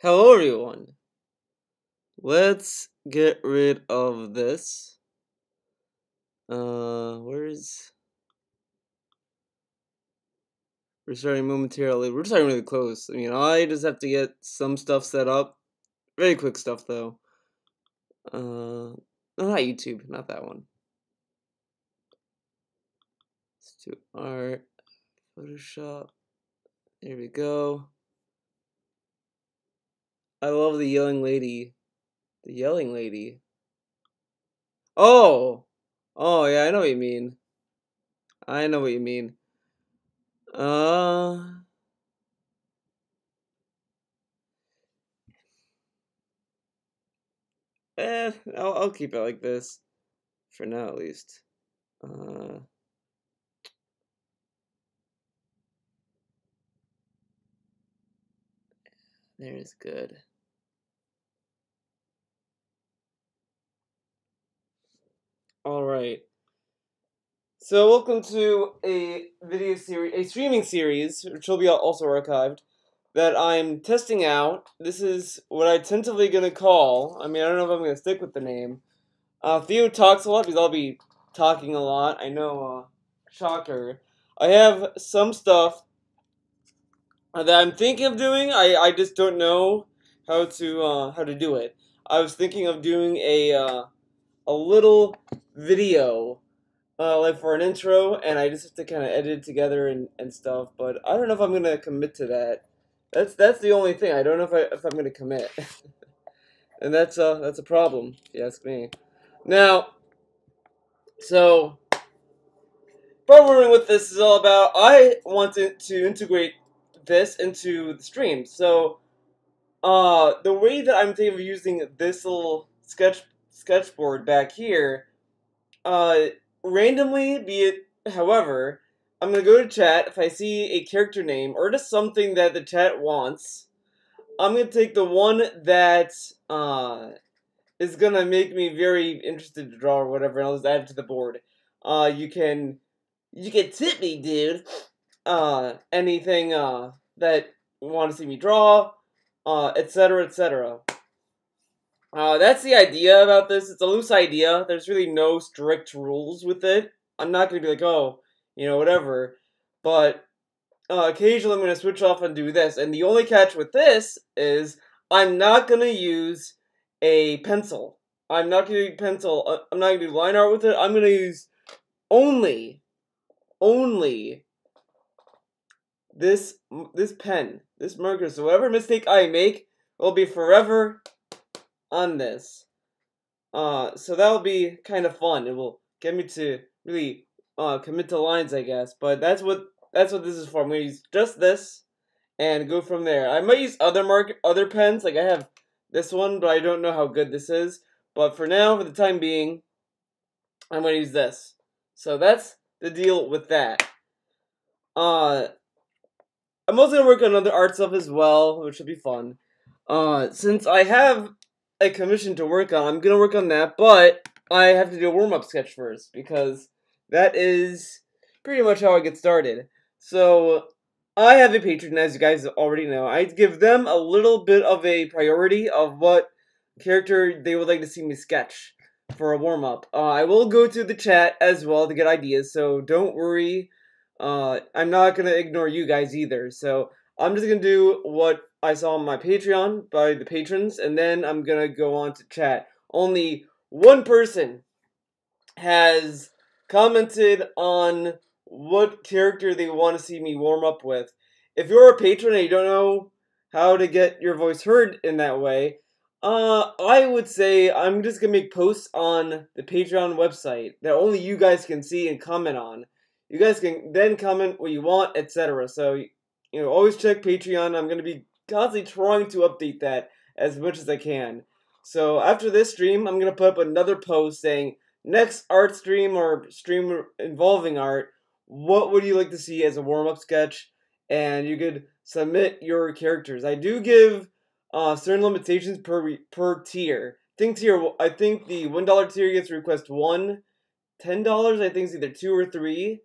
Hello everyone. Let's get rid of this. Where's we're starting momentarily. We're starting really close. I mean, I just have to get some stuff set up. Very quick stuff though. No, not YouTube, not that one. Let's do art, Photoshop. There we go. I love the yelling lady. The yelling lady. Oh! Oh yeah, I know what you mean. I know what you mean. Uh I'll keep it like this. For now at least. Uh There's good. Alright. So welcome to a video series, a streaming series, which will be also archived, that I'm testing out. This is what I tentatively gonna call, I mean, I don't know if I'm gonna stick with the name. Theo talks a lot because I'll be talking a lot. I know, shocker. I have some stuff that I'm thinking of doing. I just don't know how to do it. I was thinking of doing a little video, like for an intro, and I just have to kind of edit it together and stuff. But I don't know if I'm gonna commit to that. That's the only thing. I don't know if I'm gonna commit, and that's a problem, if you ask me. Now, so probably wondering what this is all about. I wanted to integrate this into the stream. So, the way that I'm thinking of using this little sketchboard back here, uh, randomly, be it, however, I'm gonna go to chat. If I see a character name or just something that the chat wants, I'm gonna take the one that is gonna make me very interested to draw or whatever, and I'll just add it to the board. You can tip me, dude. Anything that you want to see me draw, etc., etc. That's the idea about this. It's a loose idea. There's really no strict rules with it. I'm not gonna be like, oh, whatever. But occasionally I'm gonna switch off and do this. And the only catch with this is I'm not gonna use a pencil. I'm not gonna use pencil. I'm not gonna do line art with it. I'm gonna use only this pen, this marker. So whatever mistake I make will be forever on this. So that'll be kind of fun. It will get me to really commit to lines, I guess. But that's what this is for. I'm gonna use just this and go from there. I might use other pens, like I have this one, but I don't know how good this is. But for now, for the time being, I'm gonna use this. So that's the deal with that. I'm also gonna work on other art stuff as well, which will be fun. Since I have a commission to work on, I'm gonna work on that, but I have to do a warm-up sketch first, because that is pretty much how I get started. So, I have a patron, as you guys already know. I give them a little bit of a priority of what character they would like to see me sketch for a warm-up. I will go to the chat as well to get ideas, so don't worry. I'm not gonna ignore you guys either, so I'm just gonna do what I saw on my Patreon by the patrons, and then I'm gonna go on to chat. Only one person has commented on what character they want to see me warm up with. If you're a patron and you don't know how to get your voice heard in that way, I would say I'm just gonna make posts on the Patreon website that only you guys can see and comment on. You guys can then comment what you want, etc. So, always check Patreon. I'm gonna be constantly trying to update that as much as I can. So after this stream, I'm gonna put up another post saying, next art stream or stream involving art, what would you like to see as a warm-up sketch? And you could submit your characters. I do give certain limitations per tier. I think the $1 tier gets request 1. $10, I think, is either 2 or 3.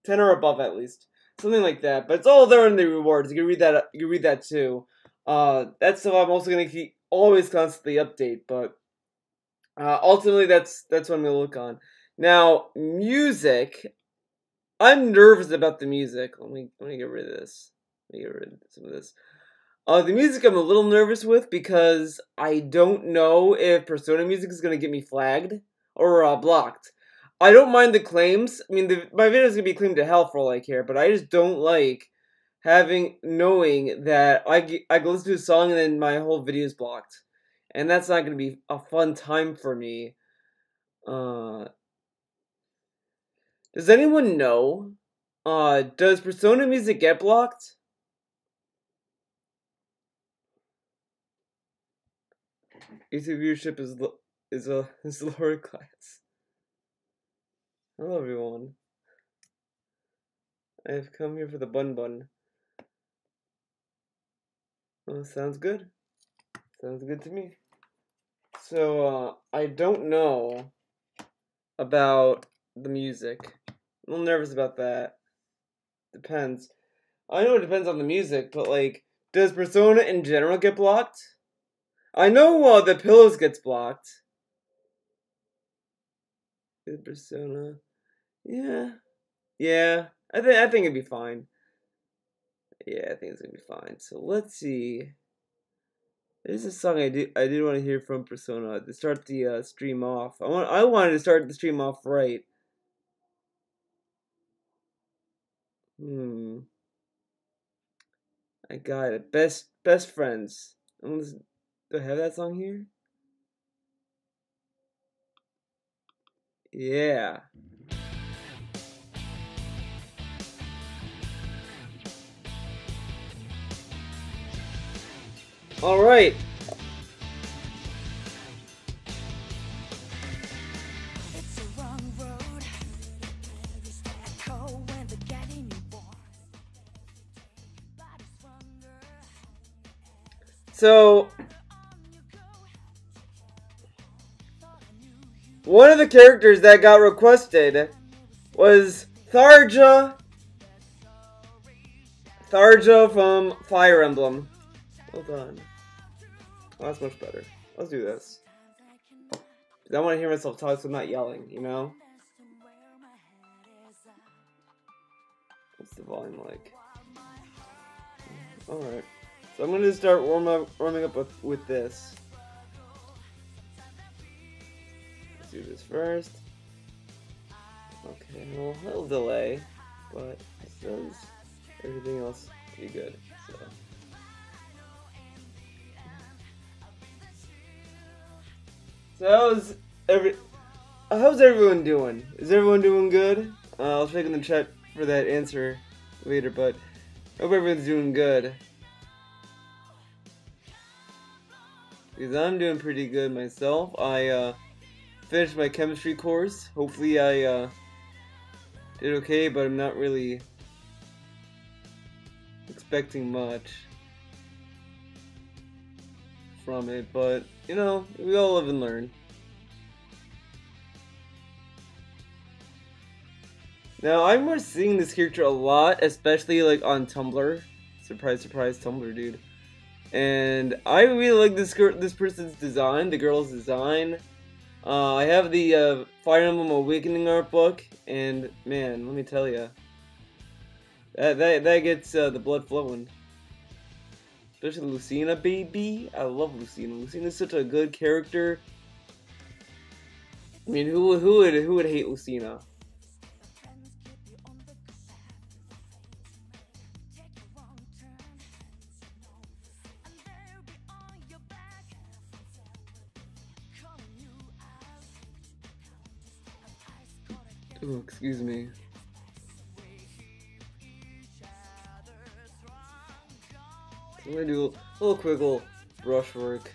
10 or above, at least. Something like that. But it's all there in the rewards. You can read that too. That's stuff I'm also gonna keep always constantly update, but ultimately that's what I'm gonna look on. Now, music. I'm nervous about the music. Let me get rid of this. Let me get rid of some of this. The music I'm a little nervous with because I don't know if Persona music is gonna get me flagged or blocked. I don't mind the claims. I mean, my video's gonna be claimed to hell for all I care, but I just don't like knowing that I go listen to a song and then my whole video is blocked, and that's not gonna be a fun time for me. Does anyone know? Does Persona music get blocked? YouTube viewership is lower class. Hello everyone. I have come here for the bun bun. Oh, sounds good. Sounds good to me. So, I don't know about the music. I'm a little nervous about that. Depends. I know it depends on the music, but like, does Persona in general get blocked? I know the Pillows gets blocked. Persona. Yeah. Yeah. I think it'd be fine. Yeah, I think it's gonna be fine. So let's see. There's a song I did want to hear from Persona to start the stream off. I wanted to start the stream off right. I got it. Best friends. Do I have that song here? Yeah. All right. So, one of the characters that got requested was Tharja from Fire Emblem. Hold on. Oh, that's much better. Let's do this. I want to hear myself talk, so I'm not yelling, you know? What's the volume like? Alright. So I'm going to start warming up with this. Let's do this first. Okay, well, a little delay, but it does everything else pretty good. So how's everyone doing? Is everyone doing good? I'll check in the chat for that answer later, but I hope everyone's doing good. Because I'm doing pretty good myself. I finished my chemistry course. Hopefully I did okay, but I'm not really expecting much from it. But, you know, we all live and learn. Now, I'm seeing this character a lot, especially like on Tumblr. Surprise, surprise, Tumblr, dude. And I really like this person's design, the girl's design. I have the Fire Emblem Awakening art book, and man, let me tell you, that gets the blood flowing. Especially Lucina, baby. I love Lucina. Lucina's such a good character. I mean, who would hate Lucina? Oh, excuse me. I'm gonna do a little quick brush work.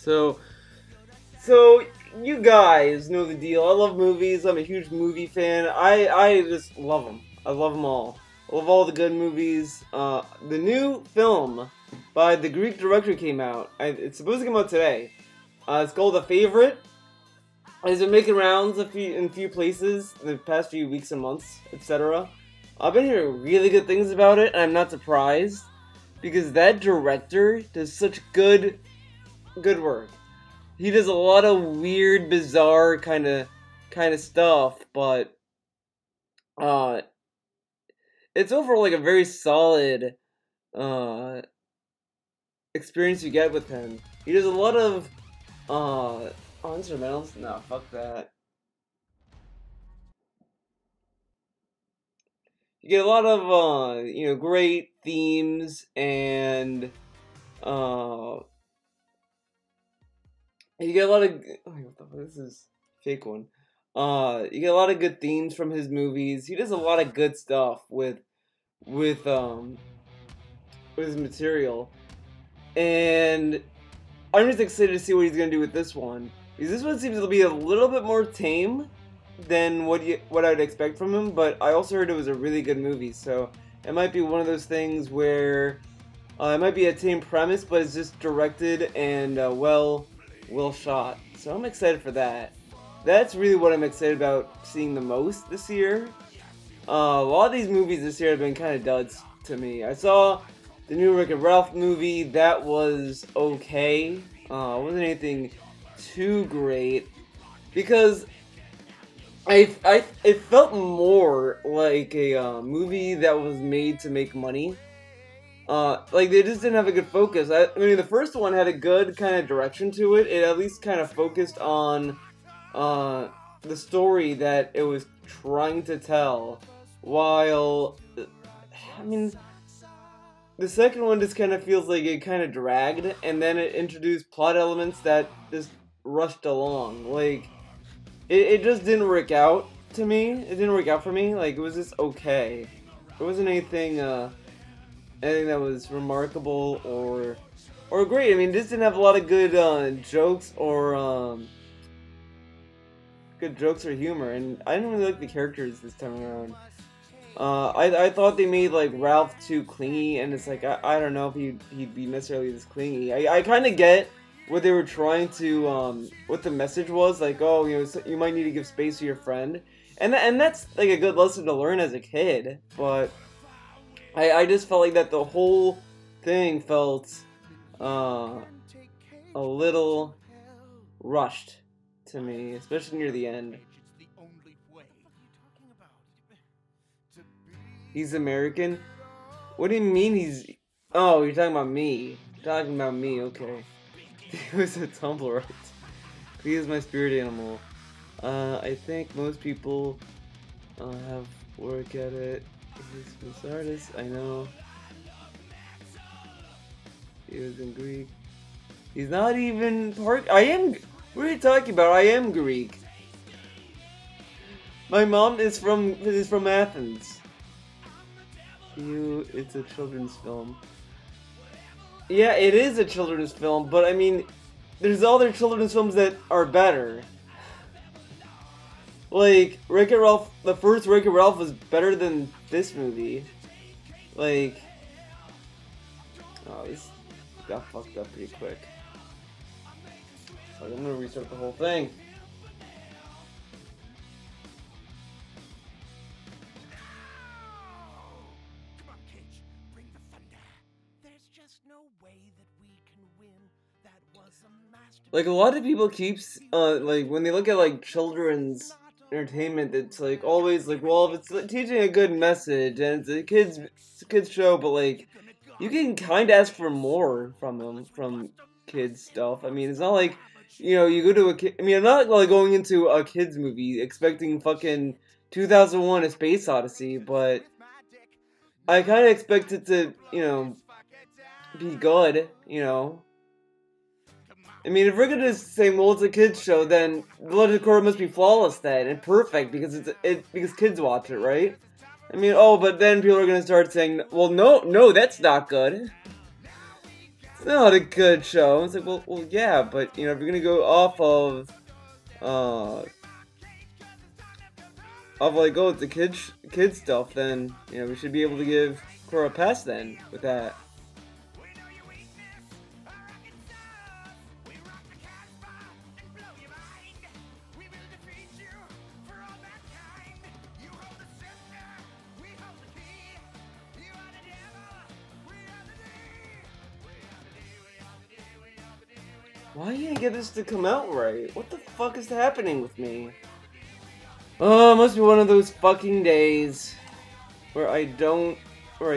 So you guys know the deal. I love movies. I'm a huge movie fan. I just love them. I love them all. I love all the good movies. The new film by the Greek director came out. It's supposed to come out today. It's called The Favorite. It's been making rounds in a few places the past few weeks and months, etc. I've been hearing really good things about it, and I'm not surprised because that director does such good work. He does a lot of weird, bizarre kind of stuff, but it's overall like a very solid experience you get with him. He does a lot of instrumentals? No, fuck that. You get a lot of great themes and you get a lot of what the fuck, this is a fake one. You get a lot of good themes from his movies. He does a lot of good stuff with his material, and I'm just excited to see what he's gonna do with this one. Because this one seems to be a little bit more tame than what I'd expect from him, but I also heard it was a really good movie, so it might be one of those things where it might be a tame premise, but it's just directed and well shot. So I'm excited for that. That's really what I'm excited about seeing the most this year. A lot of these movies this year have been kind of duds to me. I saw the new Wreck-It Ralph movie. That was okay. It wasn't anything too great because it felt more like a movie that was made to make money. Like they just didn't have a good focus. I mean, the first one had a good kind of direction to it. It at least kind of focused on the story that it was trying to tell. While, I mean, the second one just kind of feels like it kind of dragged, and then it introduced plot elements that just rushed along. Like, it just didn't work out to me. It didn't work out for me. Like, it was just okay. It wasn't anything that was remarkable or great. I mean, this didn't have a lot of good jokes or humor, and I didn't really like the characters this time around. I thought they made like Ralph too clingy, and it's like I don't know if he'd be necessarily this clingy. I kind of get what they were trying to what the message was, like, oh, you might need to give space to your friend, and that's like a good lesson to learn as a kid. But I just felt like that the whole thing felt a little rushed to me, especially near the end. He's American? What do you mean he's... Oh, you're talking about me. You're talking about me, okay. He was a Tumblr, right? He is my spirit animal. I think most people have work at it. He's an artist, I know. He was in Greek. He's not even part... What are you talking about? I am Greek. My mom is from Athens. It's a children's film. Yeah, it is a children's film, but I mean, there's other children's films that are better. Like, Wreck-It Ralph, the first Wreck-It Ralph was better than this movie. Like, oh, this got fucked up pretty quick. So I'm gonna restart the whole thing. Like, a lot of people keeps, like, when they look at, like, children's entertainment, it's, like, always, like, well, if it's like, teaching a good message, and it's a kid's show, but, like, you can kind of ask for more from them, from kids stuff. I mean, it's not like, you go to a kid, I mean, I'm not, like, going into a kid's movie expecting fucking 2001: A Space Odyssey, but I kind of expect it to, be good, I mean, if we're gonna say, well, it's a kids show, then The Legend of Korra must be flawless then, and perfect, because because kids watch it, right? I mean, oh, but then people are gonna start saying, well, no, that's not good. not a good show. It's like, well, yeah, but you know, if you're gonna go off like, oh, it's the kid stuff, then you know we should be able to give Cora a pass then with that. Why can't I get this to come out right? What the fuck is happening with me? Oh, it must be one of those fucking days where I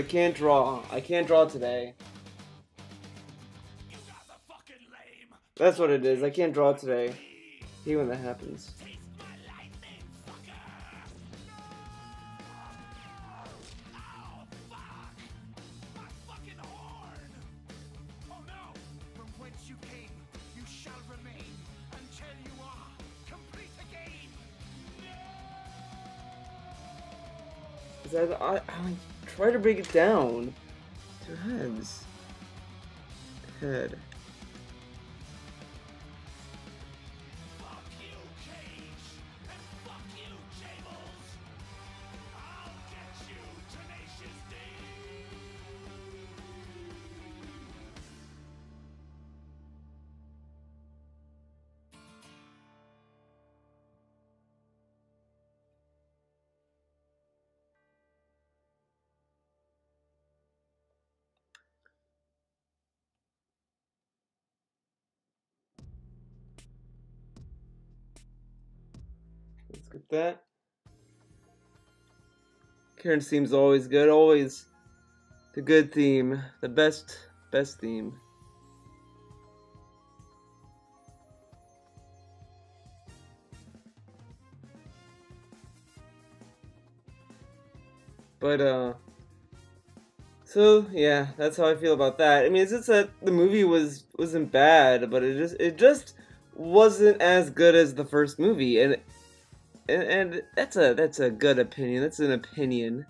can't draw. I can't draw today. That's what it is. I can't draw today. I hate when that happens. I try to break it down. Two heads. Head. Let's get that. Karen's theme's always good, always the good theme, the best theme. But so yeah, that's how I feel about that. I mean, it's just that the movie wasn't bad, but it just wasn't as good as the first movie, and that's a good opinion. That's an opinion.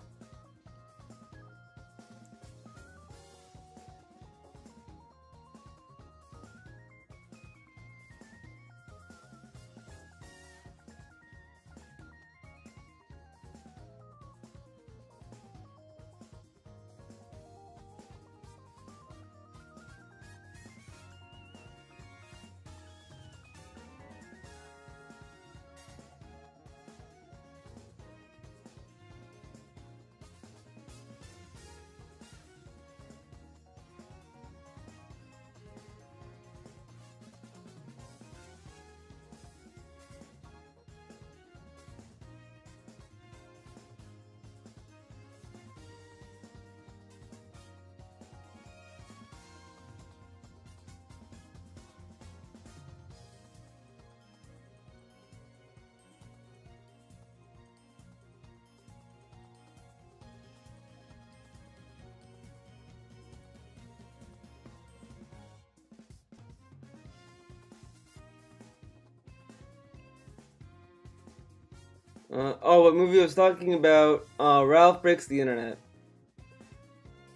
Oh, what movie I was talking about? Ralph Breaks the Internet.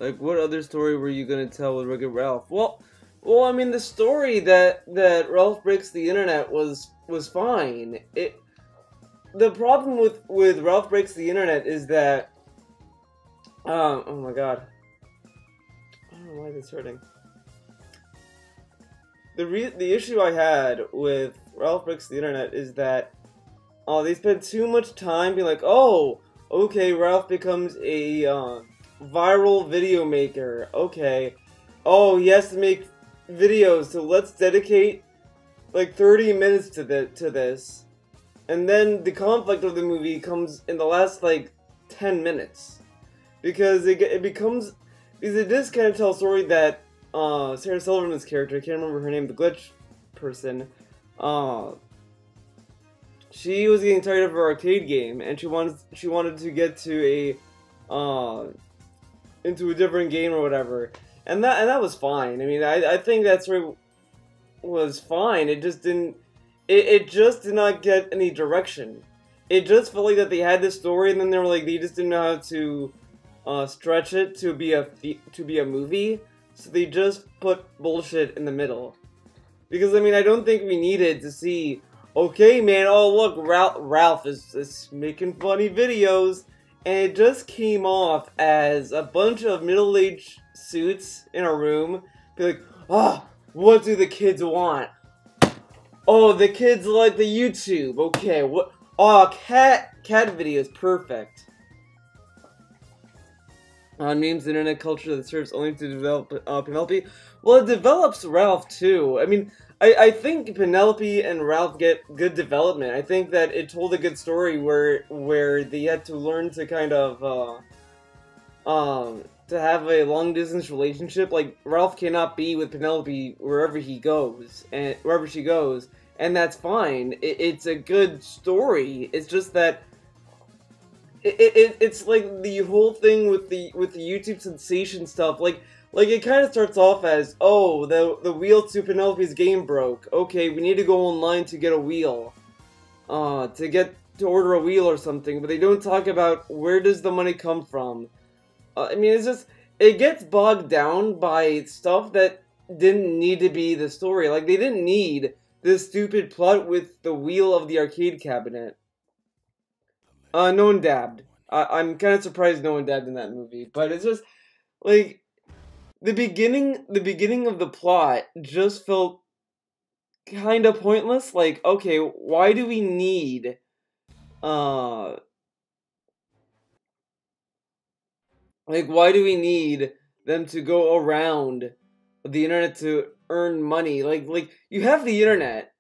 Like, what other story were you gonna tell with Wreck-It Ralph? Well, I mean, the story that Ralph Breaks the Internet was fine. The problem with Ralph Breaks the Internet is that, oh my god, I don't know why this is hurting. The issue I had with Ralph Breaks the Internet is that they spent too much time being like, oh, okay, Ralph becomes a viral video maker. Okay. Oh, he has to make videos, so let's dedicate like 30 minutes to this. And then the conflict of the movie comes in the last like 10 minutes. Because it does kind of tell a story that Sarah Silverman's character, I can't remember her name, the glitch person, she was getting tired of her arcade game, and she wanted to get to into a different game or whatever, and that was fine. I mean, I think that story was fine. It just didn't. It just did not get any direction. It just felt like that they had this story, and then they were like they just didn't know how to stretch it to be a movie. so they just put bullshit in the middle. Because, I mean, I don't think we needed to see, okay, man, oh, look, Ralph is making funny videos, and it just came off as a bunch of middle-aged suits in a room, be like, ah, what do the kids want? Oh, the kids like the YouTube, okay, what, oh, cat videos, perfect. Memes, internet culture that serves only to develop Penelope. Well, it develops Ralph too. I mean, I think Penelope and Ralph get good development. I think that it told a good story where they had to learn to kind of to have a long distance relationship. Like Ralph cannot be with Penelope wherever he goes and wherever she goes, and that's fine. It's a good story. It's just that. It's like the whole thing with the YouTube sensation stuff. Like it kind of starts off as, oh, the wheel to Penelope's game broke. Okay, we need to go online to get a wheel, to order a wheel or something. But they don't talk about where does the money come from. I mean, it's just it gets bogged down by stuff that didn't need to be the story. Like they didn't need this stupid plot with the wheel of the arcade cabinet. No one dabbed. I'm kind of surprised no one dabbed in that movie, but it's just like the beginning of the plot just felt kind of pointless. Like, okay, why do we need why do we need them to go around the internet to earn money? Like you have the internet.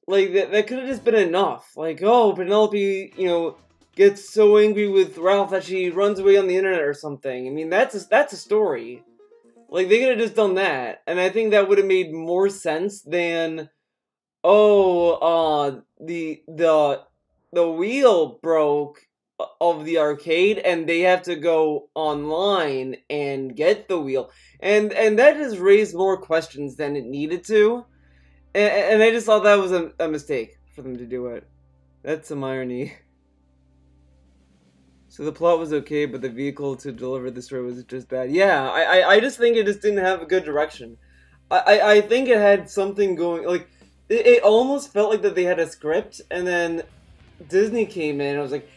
Like that could have just been enough. Like, oh, Penelope, gets so angry with Ralph that she runs away on the internet or something. I mean, that's a story. Like, they could have just done that, and I think that would have made more sense than, oh, the wheel broke of the arcade, and they have to go online and get the wheel, and that just raised more questions than it needed to, and I just thought that was a mistake for them to do it. That's some irony. So the plot was okay, but the vehicle to deliver the story was just bad. Yeah, I just think it just didn't have a good direction. I think it had something going, like, it almost felt like that they had a script, and then Disney came in and I was like,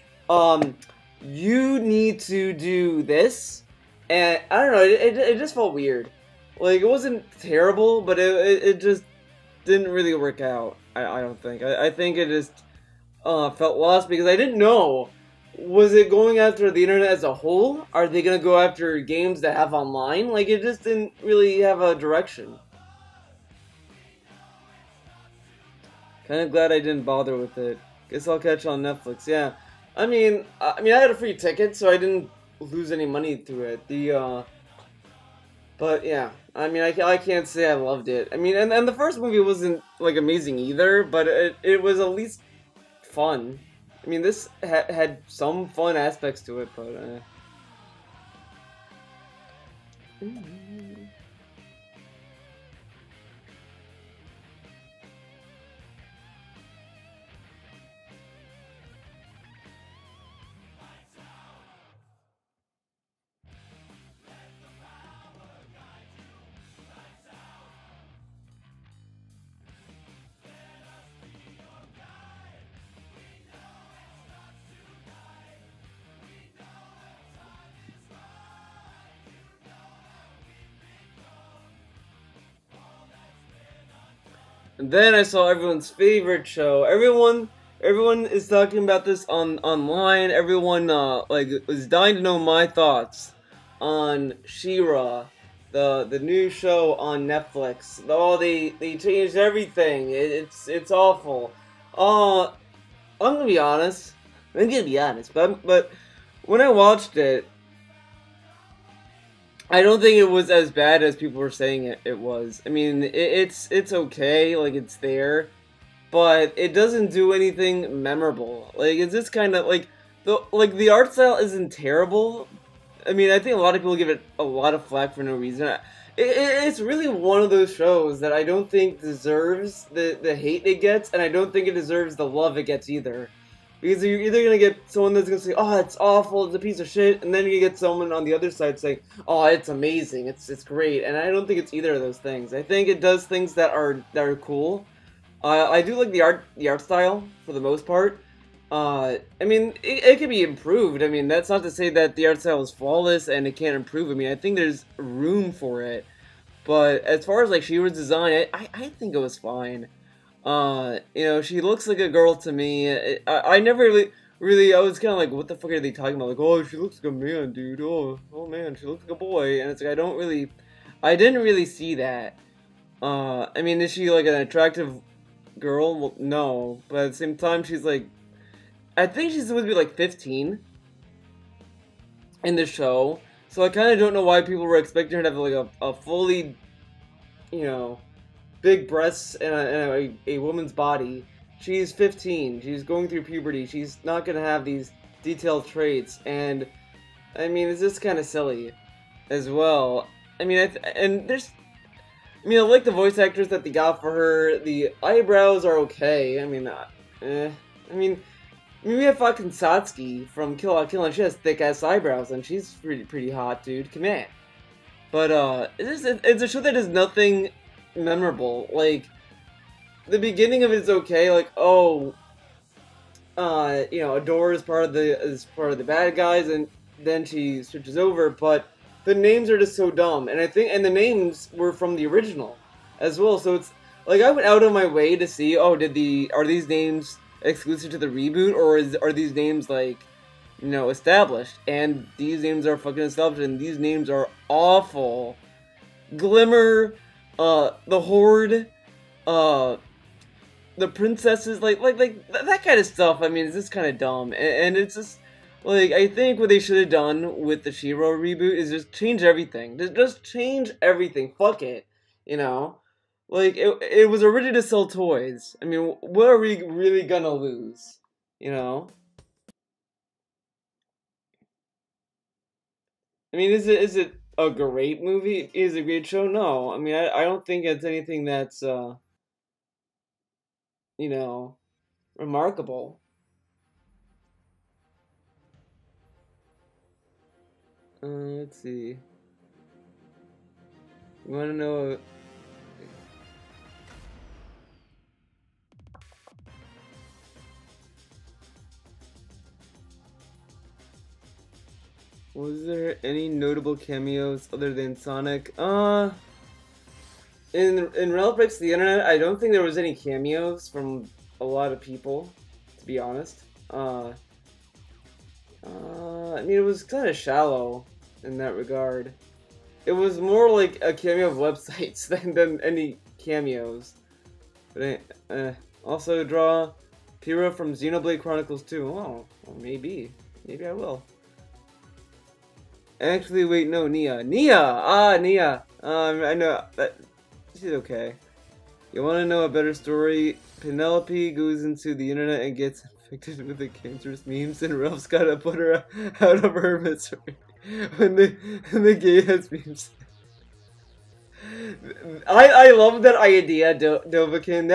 you need to do this, and I don't know, it just felt weird. Like, it wasn't terrible, but it just didn't really work out, I don't think. I think it just felt lost because I didn't know. Was it going after the internet as a whole? Are they gonna go after games that have online? Like, it just didn't really have a direction. Kind of glad I didn't bother with it. Guess I'll catch on Netflix. Yeah, I mean, I had a free ticket, so I didn't lose any money through it. But yeah, I mean, I can't say I loved it. I mean, and the first movie wasn't like amazing either, but it was at least fun. I mean, this had some fun aspects to it, but And then I saw everyone's favorite show. Everyone is talking about this online. Everyone like was dying to know my thoughts on She-Ra, the new show on Netflix. Oh, they changed everything. It's awful. I'm gonna be honest. But when I watched it, I don't think it was as bad as people were saying it was. I mean, it's okay, like, it's there, but it doesn't do anything memorable. Like, it's just kind of, like, the art style isn't terrible. I mean, I think a lot of people give it a lot of flack for no reason. It's really one of those shows that I don't think deserves the hate it gets, and I don't think it deserves the love it gets either. Because you're either gonna get someone that's gonna say, "Oh, it's awful, it's a piece of shit," and then you get someone on the other side saying, "Oh, it's amazing, it's great." And I don't think it's either of those things. I think it does things that are cool. I do like the art style for the most part. I mean, it can be improved. I mean, that's not to say that the art style is flawless and it can't improve. I mean, I think there's room for it. But as far as like She-Ra's design, I think it was fine. You know, she looks like a girl to me. I never really, I was kind of like, what the fuck are they talking about? Like, oh, she looks like a man, dude. Oh man, she looks like a boy. And it's like, I didn't really see that. I mean, is she like an attractive girl? Well, no. But at the same time, she's like, I think she's supposed to be like 15 in the show. So I kind of don't know why people were expecting her to have like a fully, you know, big breasts and a woman's body. She's 15. She's going through puberty. She's not going to have these detailed traits. And, I mean, it's just kind of silly as well. I mean, I like the voice actors that they got for her. The eyebrows are okay. I mean, we have fucking Satsuki from Kill la Kill, and she has thick-ass eyebrows, and she's pretty hot, dude. Come on. But, it's a show that does nothing memorable. Like, the beginning of it is okay, like, oh, you know, Adore is part of the bad guys, and then she switches over, but the names are just so dumb, and the names were from the original as well, so it's, like, I went out of my way to see, oh, are these names exclusive to the reboot, or are these names, like, you know, established? And these names are fucking established, and these names are awful. Glimmer, the Horde, the princesses, like that kind of stuff. I mean, it's just kind of dumb, and it's just, like, I think what they should have done with the She-Ra reboot is just change everything. Just change everything. Fuck it, you know? Like, it was originally to sell toys. I mean, what are we really gonna lose? You know? I mean, is it a great movie? Is it a great show? No. I mean, I don't think it's anything that's, you know, remarkable. Let's see. You wanna know... Was there any notable cameos other than Sonic? In Ralph Breaks the Internet, I don't think there was any cameos from a lot of people, to be honest. I mean, it was kind of shallow in that regard. It was more like a cameo of websites than any cameos. But also draw Pyrrha from Xenoblade Chronicles 2. Oh, well, maybe I will. Actually, wait, no, Nia. Nia! I know, she's okay. You wanna know a better story? Penelope goes into the internet and gets infected with the cancerous memes, and Ralph's gotta put her out of her misery when the gay has memes. I love that idea, Dovahkiin.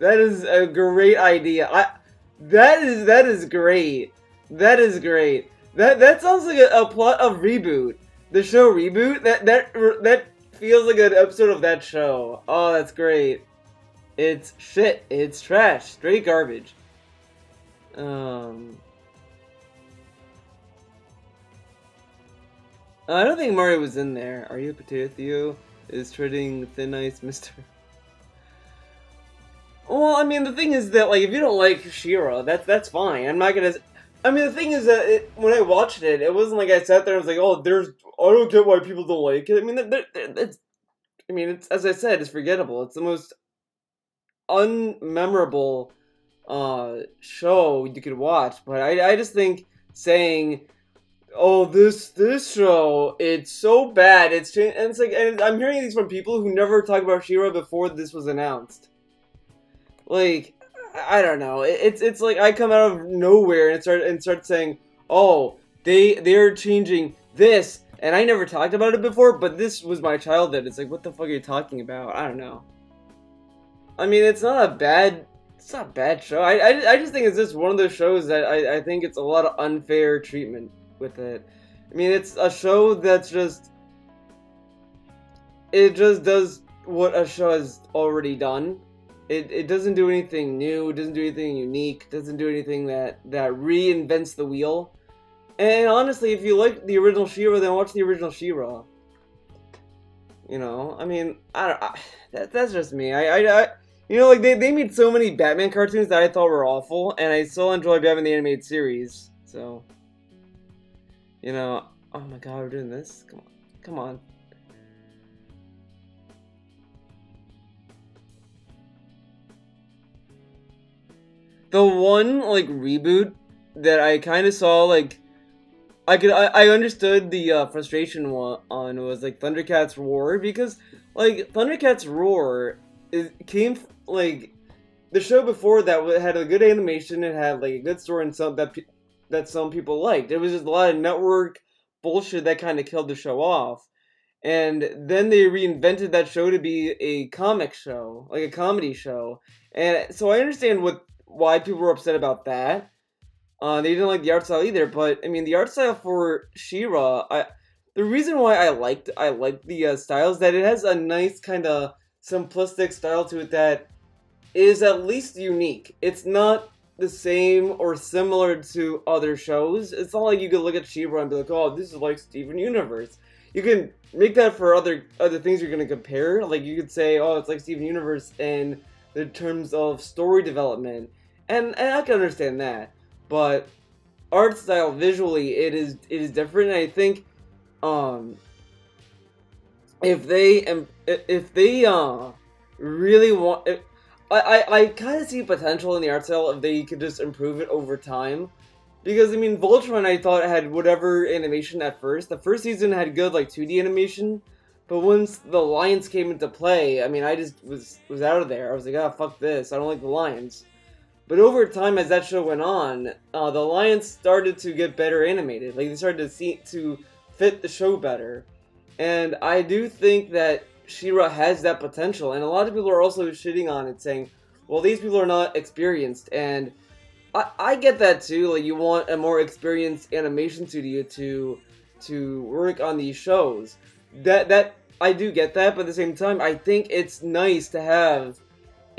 That is a great idea. That is great. That is great. That sounds like a plot of Reboot. The show Reboot? That feels like an episode of that show. Oh, that's great. It's shit. It's trash. Straight garbage. I don't think Mario was in there. Are you a potato, Theo? Is trading Thin Ice Mr. Well, I mean, the thing is that, like, if you don't like She-Ra, that's fine. I'm not gonna... I mean, the thing is that when I watched it, it wasn't like I sat there and was like, oh, I don't get why people don't like it. I mean, it's, as I said, it's forgettable. It's the most unmemorable show you could watch. But I just think saying, oh, this show, it's so bad. And it's like, and I'm hearing these from people who never talked about She-Ra before this was announced. Like, I don't know. It's like I come out of nowhere and start saying, oh, they're changing this, and I never talked about it before, but this was my childhood. It's like, what the fuck are you talking about? I don't know. I mean, it's not a bad It's not a bad show. I just think it's just one of those shows that I think it's a lot of unfair treatment with it. I mean, it's a show that's just... It just does what a show has already done. It doesn't do anything new, it doesn't do anything unique, doesn't do anything that reinvents the wheel. And honestly, if you like the original She-Ra, then watch the original She-Ra. You know, I mean, that's just me. You know, like, they made so many Batman cartoons that I thought were awful, and I still enjoy Batman the Animated Series, so... You know, oh my god, we're doing this? Come on, come on. The one, like, reboot that I kind of saw, like, I understood the frustration on was, like, Thundercats Roar, because, like, Thundercats Roar came, like, the show before that had a good animation, it had, like, a good story and some that some people liked. It was just a lot of network bullshit that kind of killed the show off. And then they reinvented that show to be a comic show, like a comedy show. And so I understand why people were upset about that. They didn't like the art style either, but I mean the art style for She-Ra, the reason why I liked the style is that it has a nice kind of simplistic style to it that is at least unique. It's not the same or similar to other shows. It's not like you could look at She-Ra and be like, oh, this is like Steven Universe. You can make that for other things you're gonna compare. Like you could say, oh, it's like Steven Universe in the terms of story development, and I can understand that. But art style, visually, it is different. And I think, if they really want, I kind of see potential in the art style if they could just improve it over time. Because I mean, Voltron, I thought had whatever animation at first. The first season had good like 2D animation, but once the lions came into play, I mean, I just was out of there. I was like, ah, fuck this. I don't like the lions. But over time, as that show went on, the lions started to get better animated. Like, they started to fit the show better. And I do think that She-Ra has that potential. And a lot of people are also shitting on it, saying, well, these people are not experienced. And I get that too. Like, you want a more experienced animation studio to work on these shows. That I do get that, but at the same time, I think it's nice to have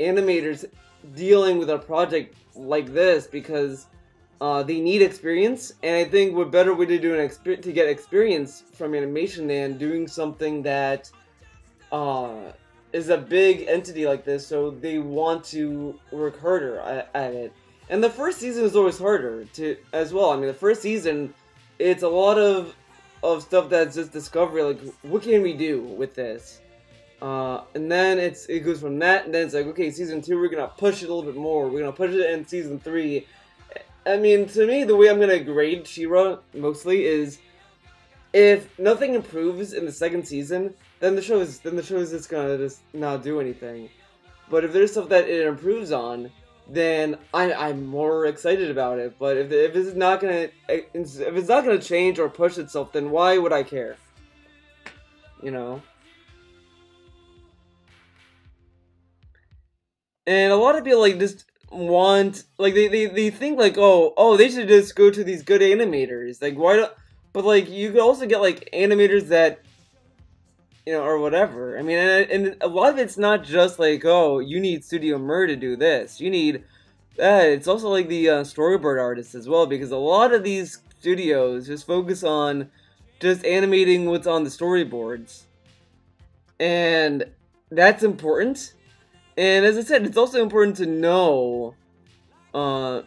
animators dealing with a project like this because they need experience, and I think what better way to do to get experience from animation than doing something that is a big entity like this, so they want to work harder at it. And the first season is always harder as well. I mean, the first season, it's a lot of stuff that's just discovery, like, what can we do with this? And then it goes from that, and then it's like, okay, season 2, we're gonna push it a little bit more. We're gonna push it in season 3. I mean, to me, the way I'm gonna grade She-Ra mostly is if nothing improves in the second season, then the show is just gonna just not do anything. But if there's stuff that it improves on, then I'm more excited about it. But if it's not gonna change or push itself, then why would I care? You know. And a lot of people like just want, like, they think like, oh they should just go to these good animators. Like, why don't, but like you could also get like animators that, you know, or whatever. I mean, and a lot of it's not just like, oh, you need Studio Mer to do this. You need it's also like the storyboard artists as well, because a lot of these studios just focus on just animating what's on the storyboards, and that's important. And as I said, it's also important to know the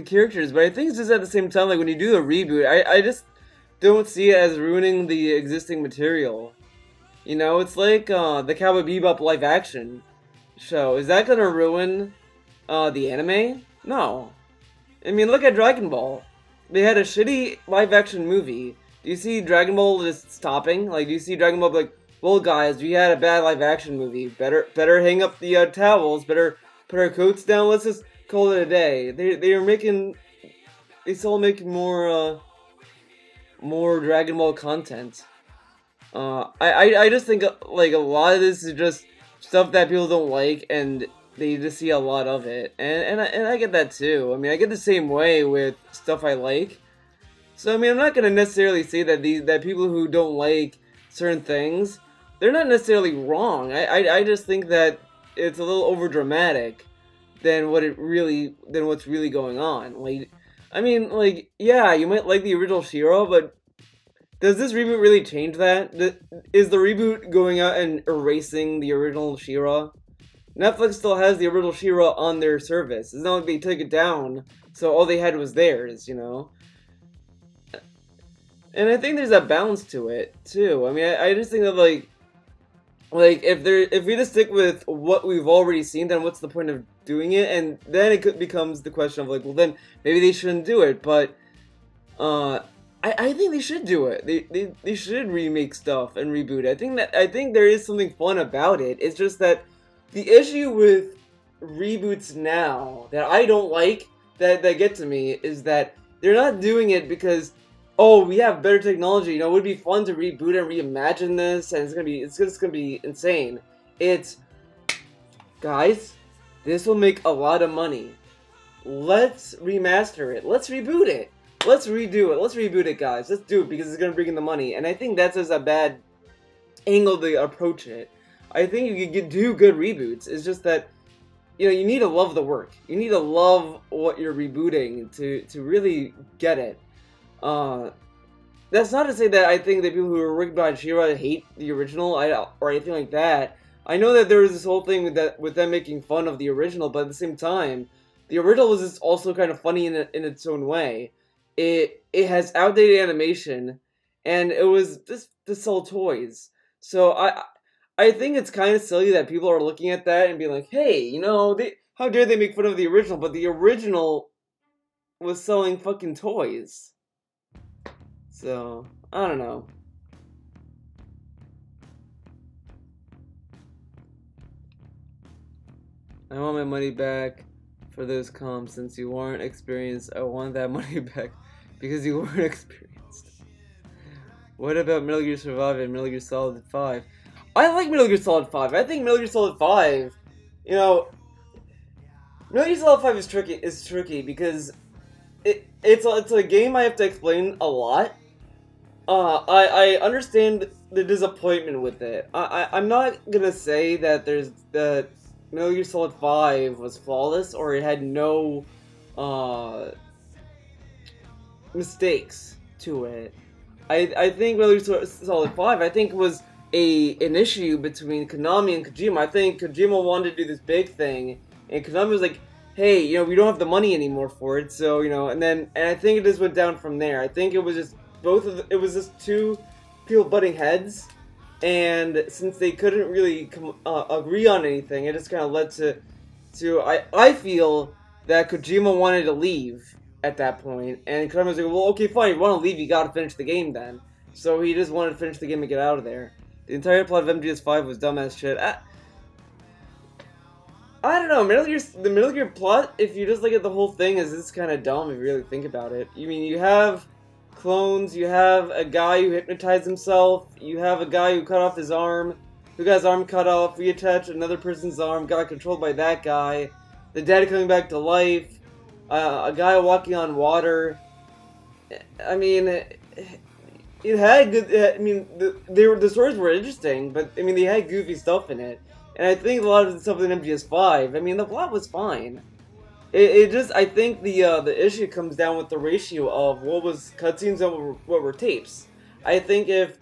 characters, but I think it's just at the same time, like, when you do a reboot, I just don't see it as ruining the existing material. You know, it's like the Cowboy Bebop live action show. Is that gonna ruin the anime? No. I mean, look at Dragon Ball. They had a shitty live action movie. Do you see Dragon Ball just stopping? Like, do you see Dragon Ball like, well, guys, we had a bad live-action movie. Better hang up the towels. Better put our coats down. Let's just call it a day. They still make more Dragon Ball content. I just think like a lot of this is just stuff that people don't like, and they just see a lot of it, and I get that too. I mean, I get the same way with stuff I like. So I mean, I'm not gonna necessarily say that that people who don't like certain things, they're not necessarily wrong. I just think that it's a little over dramatic than what's really going on. Like, I mean, like, yeah, you might like the original She-Ra, but does this reboot really change that? Is the reboot going out and erasing the original She-Ra? Netflix still has the original She-Ra on their service. It's not like they took it down, so all they had was theirs, you know? And I think there's a balance to it, too. I mean, I just think that, like if we just stick with what we've already seen, then what's the point of doing it? And then it becomes the question of, like, well, then maybe they shouldn't do it. But I think they should do it. They should remake stuff and reboot it. I think there is something fun about it. It's just that the issue with reboots now that I don't like, that get to me, is that they're not doing it because, oh, we have better technology. You know, it would be fun to reboot and reimagine this, and it's just gonna be insane. It's, guys, this will make a lot of money. Let's remaster it. Let's reboot it. Let's redo it. Let's reboot it, guys. Let's do it because it's gonna bring in the money. And I think that's just a bad angle to approach it. I think you could do good reboots. It's just that, you know, you need to love the work. You need to love what you're rebooting to really get it. That's not to say that I think that people who are working behind She-Ra hate the original or anything like that. I know that there was this whole thing with them making fun of the original, but at the same time, the original was just also kind of funny in its own way. It has outdated animation, and it was just to sell toys. So I think it's kind of silly that people are looking at that and being like, hey, you know, how dare they make fun of the original? But the original was selling fucking toys. So, I don't know. I want my money back for those comps since you weren't experienced. I want that money back because you weren't experienced. What about Metal Gear Survive and Metal Gear Solid 5? I like Metal Gear Solid 5. I think Metal Gear Solid 5, you know, Metal Gear Solid 5 is tricky because it's a game I have to explain a lot. I understand the disappointment with it. I'm not gonna say that that Metal Gear Solid 5 was flawless or it had no mistakes to it. I think Metal Gear Solid 5 I think was an issue between Konami and Kojima. I think Kojima wanted to do this big thing, and Konami was like, hey, you know, we don't have the money anymore for it, so, you know, and I think it just went down from there. I think it was just it was just two people butting heads, and since they couldn't really agree on anything, it just kind of led to I feel that Kojima wanted to leave at that point, and Konami was like, well, okay, fine, if you want to leave, you gotta finish the game then. So he just wanted to finish the game and get out of there. The entire plot of MGS5 was dumbass shit. I don't know, the Metal Gear plot, if you just look at the whole thing, is just kind of dumb if you really think about it. You mean, you have clones, you have a guy who hypnotized himself, you have a guy who cut off his arm, who got his arm cut off, reattached another person's arm, got controlled by that guy, the dead coming back to life, a guy walking on water. I mean, it had good. I mean, the stories were interesting, but I mean, they had goofy stuff in it, and I think a lot of the stuff in MGS5. I mean, the plot was fine. It just, I think the issue comes down with the ratio of what was cutscenes and what were tapes. I think if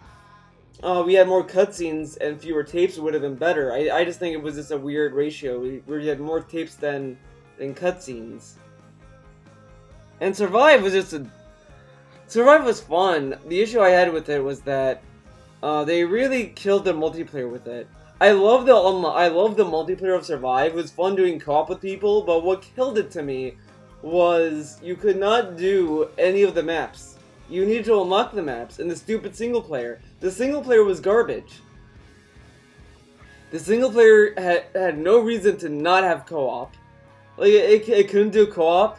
we had more cutscenes and fewer tapes, it would have been better. I just think it was just a weird ratio. We had more tapes than cutscenes. And Survive was just Survive was fun. The issue I had with it was that they really killed the multiplayer with it. I love the multiplayer of Survive. It was fun doing co-op with people, but what killed it to me was you could not do any of the maps. You needed to unlock the maps in the stupid single player. The single player was garbage. The single player had no reason to not have co-op. Like, it couldn't do co-op.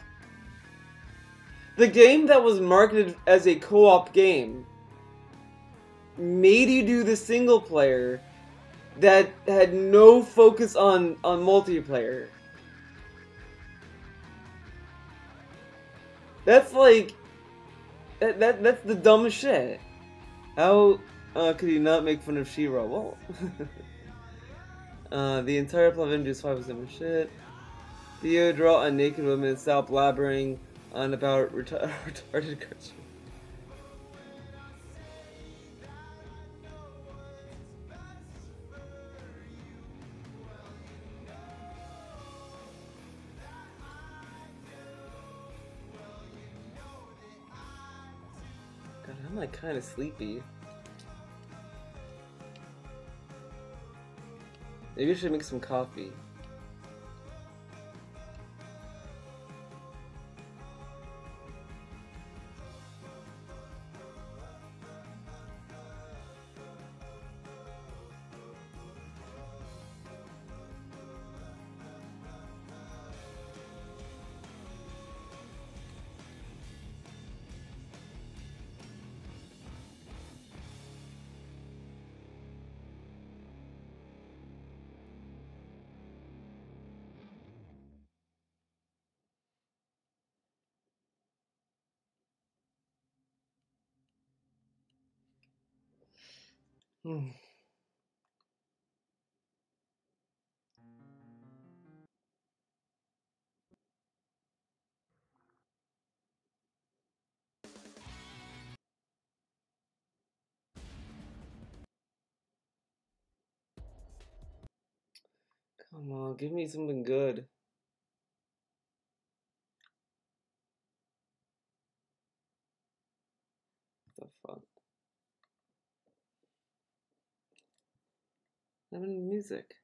The game that was marketed as a co-op game made you do the single player that had no focus on multiplayer. That's like that's the dumbest shit. How could he not make fun of She-Ra? Well, the entire plot of MGS5 was dumb as shit. Theo draw a naked woman and stop blabbering on about retarded cartoons. God, I'm like kind of sleepy. Maybe I should make some coffee. Hmm. Come on, give me something good. What the fuck? I'm in music.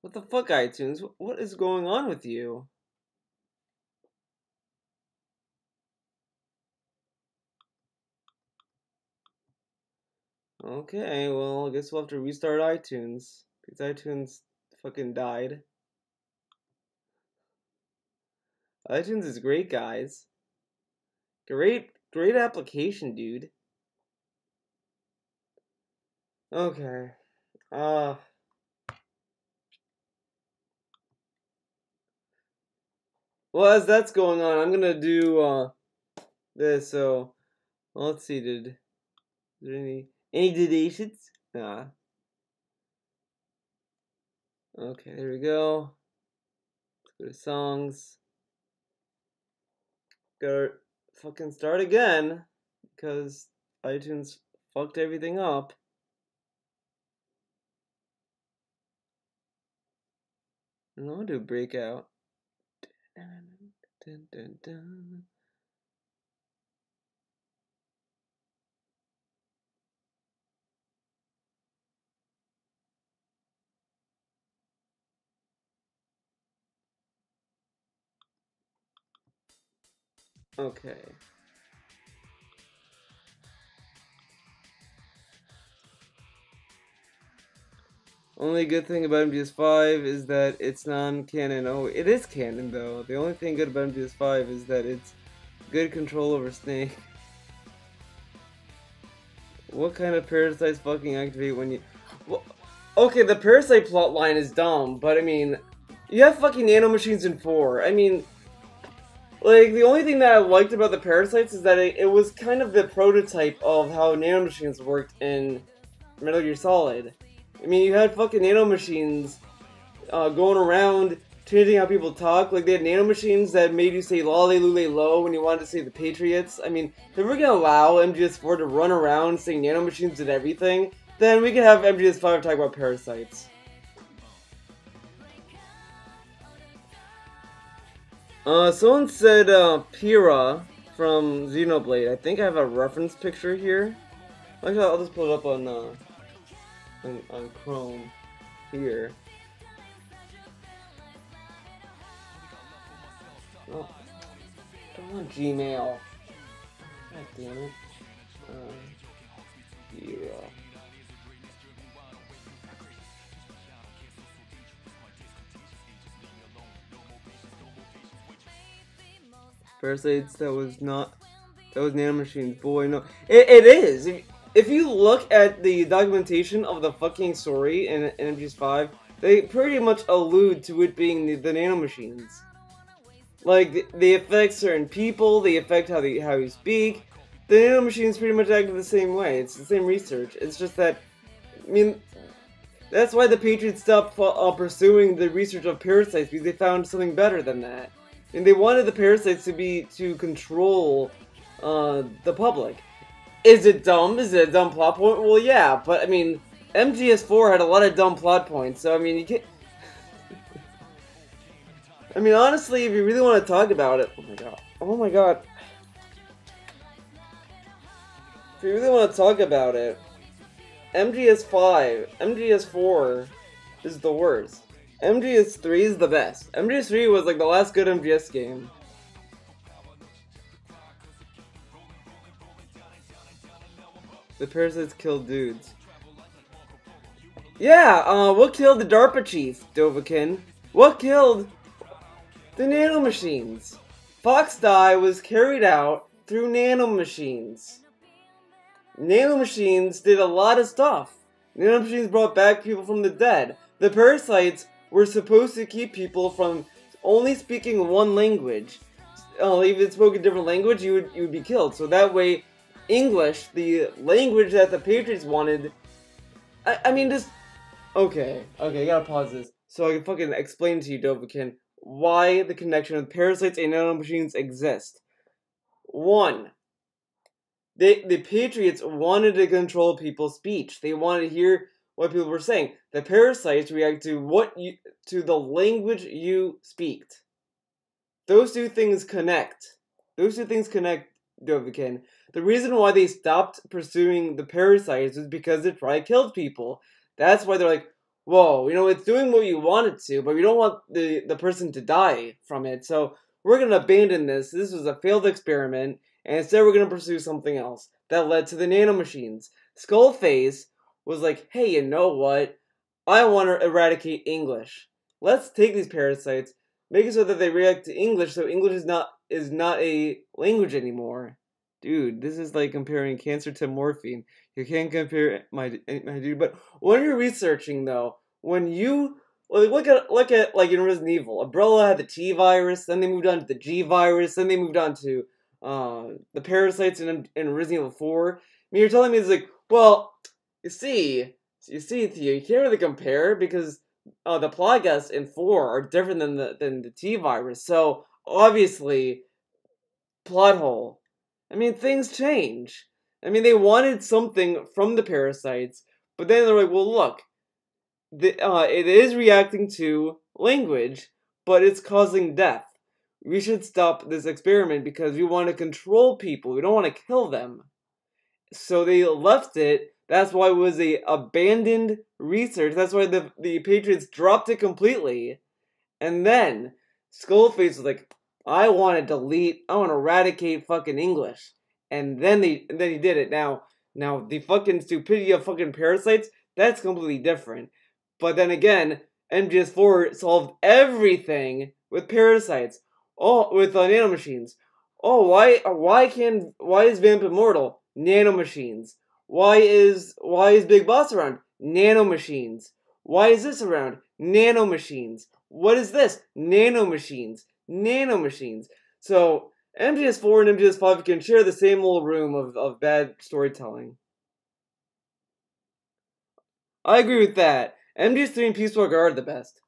What the fuck, iTunes? What is going on with you? Okay, well, I guess we'll have to restart iTunes. Because iTunes fucking died. iTunes is great, guys. Great application, dude. Okay. Well, as that's going on, I'm gonna do, this, so... Well, let's see, is there any donations? Nah. Okay, there we go. Let's go to songs. Gotta fucking start again, because iTunes fucked everything up. And I'll do Breakout. Dun, dun, dun. Okay. Only good thing about MGS5 is that it's non-canon. Oh, it is canon though. The only thing good about MGS5 is that it's good control over Snake. What kind of parasites fucking activate when you... Well, okay, the parasite plotline is dumb, but I mean, you have fucking nanomachines in 4. I mean, like, the only thing that I liked about the parasites is that it was kind of the prototype of how nanomachines worked in Metal Gear Solid. I mean, you had fucking nanomachines going around changing how people talk. Like, they had nanomachines that made you say lolly lule low when you wanted to say the Patriots. I mean, if we're gonna allow MGS4 to run around saying nanomachines did everything, then we could have MGS5 talk about parasites. Someone said Pyrrha from Xenoblade. I think I have a reference picture here. Actually, I'll just pull it up on Chrome here. Oh, don't want Gmail. God damn it. Yeah. Parasites, that was nanomachines. Boy, no. It is. if you look at the documentation of the fucking story in MGS5, they pretty much allude to it being the nanomachines. Like, they affect certain people, they affect how you speak. The nanomachines pretty much act the same way. It's the same research. It's just that, I mean, that's why the Patriots stopped pursuing the research of parasites, because they found something better than that. And they wanted the parasites to control the public. Is it dumb? Is it a dumb plot point? Well, yeah, but I mean, MGS4 had a lot of dumb plot points, so I mean, you can't. I mean, honestly, if you really want to talk about it, oh my god, oh my god. If you really want to talk about it, MGS5, MGS4 is the worst. MGS3 is the best. MGS3 was like the last good MGS game. The parasites kill dudes. Yeah, what killed the DARPA chief, Dovahkiin? What killed the nanomachines? Fox Die was carried out through nanomachines. Nanomachines did a lot of stuff. Nanomachines brought back people from the dead. The parasites were supposed to keep people from only speaking one language. If you spoke a different language, you would be killed. So that way, English, the language that the Patriots wanted. I mean, just okay, I gotta pause this so I can fucking explain to you, Dovahkiin, why the connection with parasites and nanomachines exist. One, the Patriots wanted to control people's speech. They wanted to hear what people were saying. The parasites react to the language you speak. Those two things connect. Dovahkiin. The reason why they stopped pursuing the parasites was because it probably killed people. That's why they're like, whoa, it's doing what you want it to, but we don't want the person to die from it, so we're going to abandon this. This was a failed experiment, and instead we're going to pursue something else. That led to the nanomachines. Skullface was like, hey, you know what? I want to eradicate English. Let's take these parasites, make it so that they react to English, so English is not a language anymore. Dude, this is like comparing cancer to morphine. You can't compare my dude. But when you're researching, though, when you look at like in Resident Evil, Umbrella had the T virus, then they moved on to the G virus, then they moved on to the parasites in Resident Evil 4. I mean, you're telling me it's like, well, you see, Theo, you can't really compare because the Plagas in 4 are different than the T virus. So obviously, plot hole. I mean, things change. I mean, they wanted something from the parasites, but then they're like, well, look, it is reacting to language, but it's causing death. We should stop this experiment because we want to control people. We don't want to kill them. So they left it. That's why it was a abandoned research. That's why the Patriots dropped it completely. And then Skullface was like, I want to eradicate fucking English. And then he did it. Now the fucking stupidity of fucking parasites, that's completely different. But then again, MGS4 solved everything with parasites. Oh, with nanomachines. Oh, why is Vamp immortal? Nanomachines. Why is Big Boss around? Nanomachines. Why is this around? Nanomachines. What is this? Nanomachines. Nanomachines. So, MGS4 and MGS5 can share the same little room of bad storytelling. I agree with that. MGS3 and Peace Walker are the best.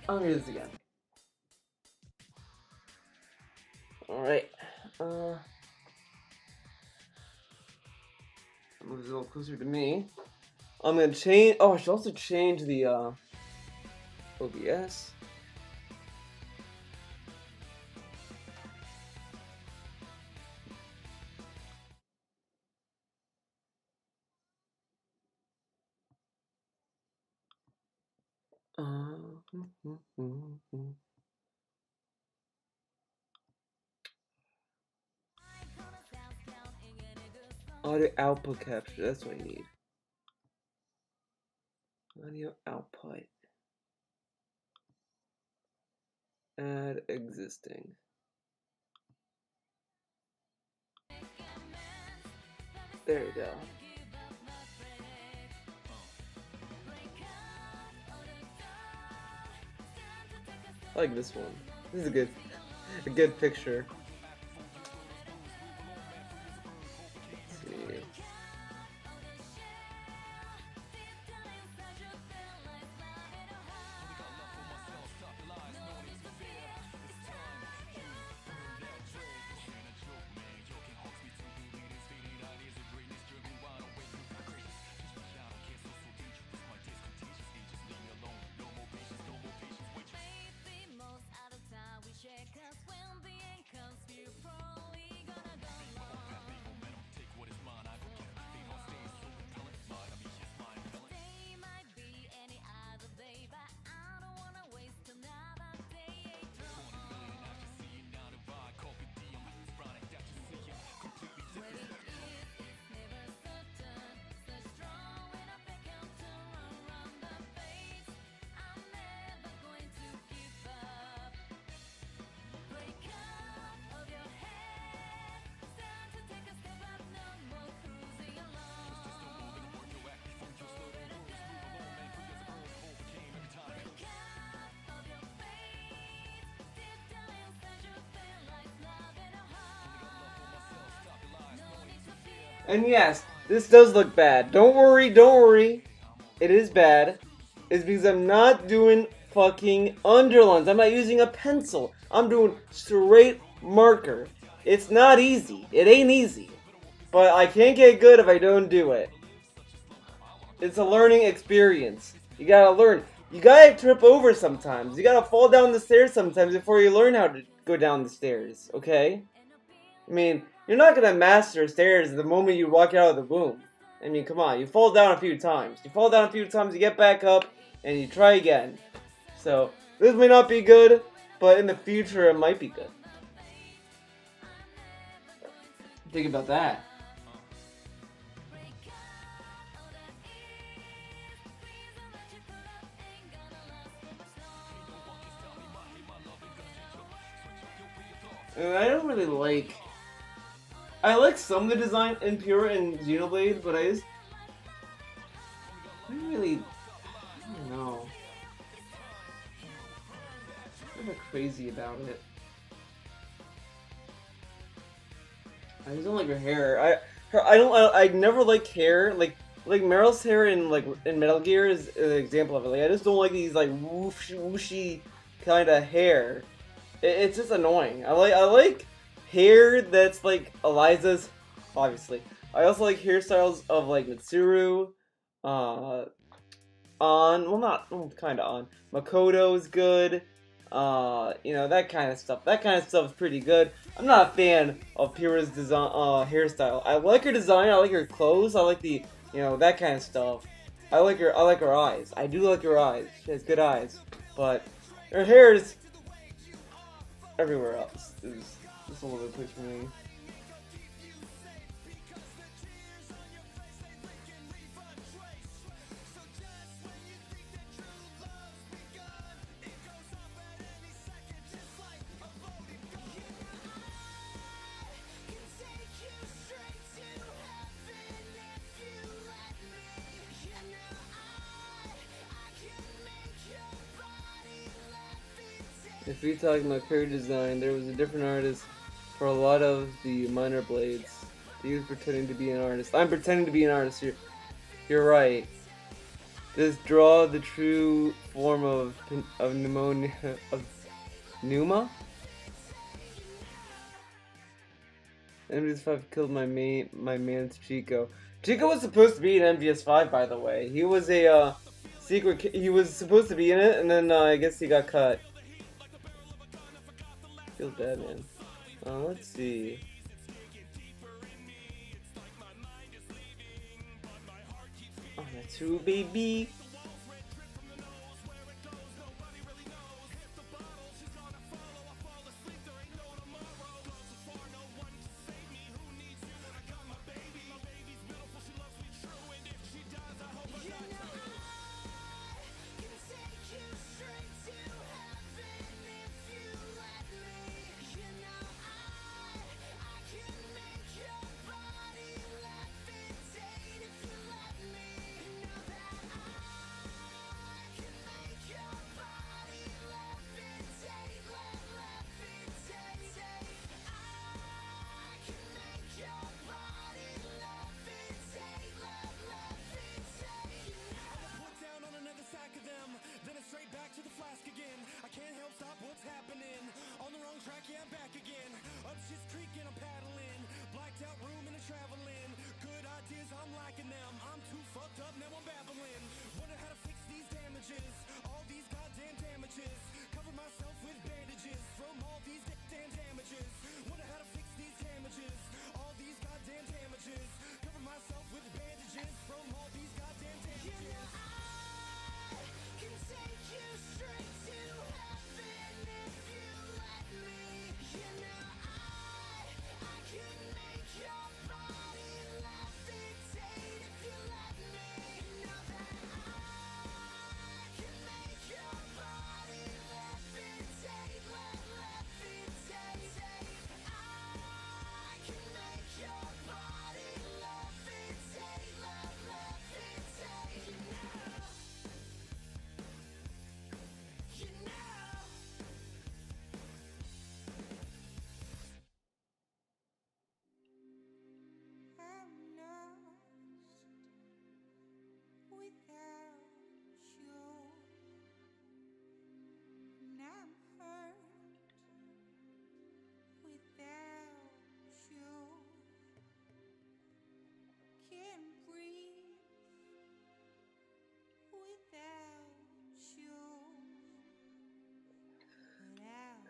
I'll do this again. Alright. Move this a little closer to me. I'm gonna change. Oh, I should also change the OBS. Audio output capture. That's what I need. Audio output. Add existing. There you go. I like this one. This is a good picture. Let's see. And yes, this does look bad. Don't worry, don't worry. It is bad. It's because I'm not doing fucking underlines. I'm not using a pencil. I'm doing straight marker. It's not easy. It ain't easy. But I can't get good if I don't do it. It's a learning experience. You gotta learn. You gotta trip over sometimes. You gotta fall down the stairs sometimes before you learn how to go down the stairs, okay? I mean, you're not gonna master stairs the moment you walk out of the womb. I mean, come on, you fall down a few times. You fall down a few times, you get back up, and you try again. So, this may not be good, but in the future it might be good. Think about that. And I don't really like... I like some of the design in Pure and Xenoblade, but I don't really... I don't know. I'm not crazy about it. I just don't like her hair. I never like hair. Like Meryl's hair in Metal Gear is an example of it. Like I just don't like these like whooshy kind of hair. It's just annoying. I like hair that's like Eliza's, obviously. I also like hairstyles of like Mitsuru, Makoto's good, you know, that kind of stuff. That kind of stuff is pretty good. I'm not a fan of Pyrrha's design, hairstyle. I like her design, I like her clothes, I like the, you know, that kind of stuff. I like her eyes. I do like her eyes. She has good eyes. But her hair is everywhere else. It's just all over the place for me. If we talk about character design, there was a different artist for a lot of the minor blades. He was pretending to be an artist. I'm pretending to be an artist. You're right. Just draw the true form of pneumonia of Numa. MVS5 killed my man's Chico. Chico was supposed to be in MVS5, by the way. He was a secret. He was supposed to be in it, and then I guess he got cut. Feels bad, man. Let's see. Oh, that's who, baby.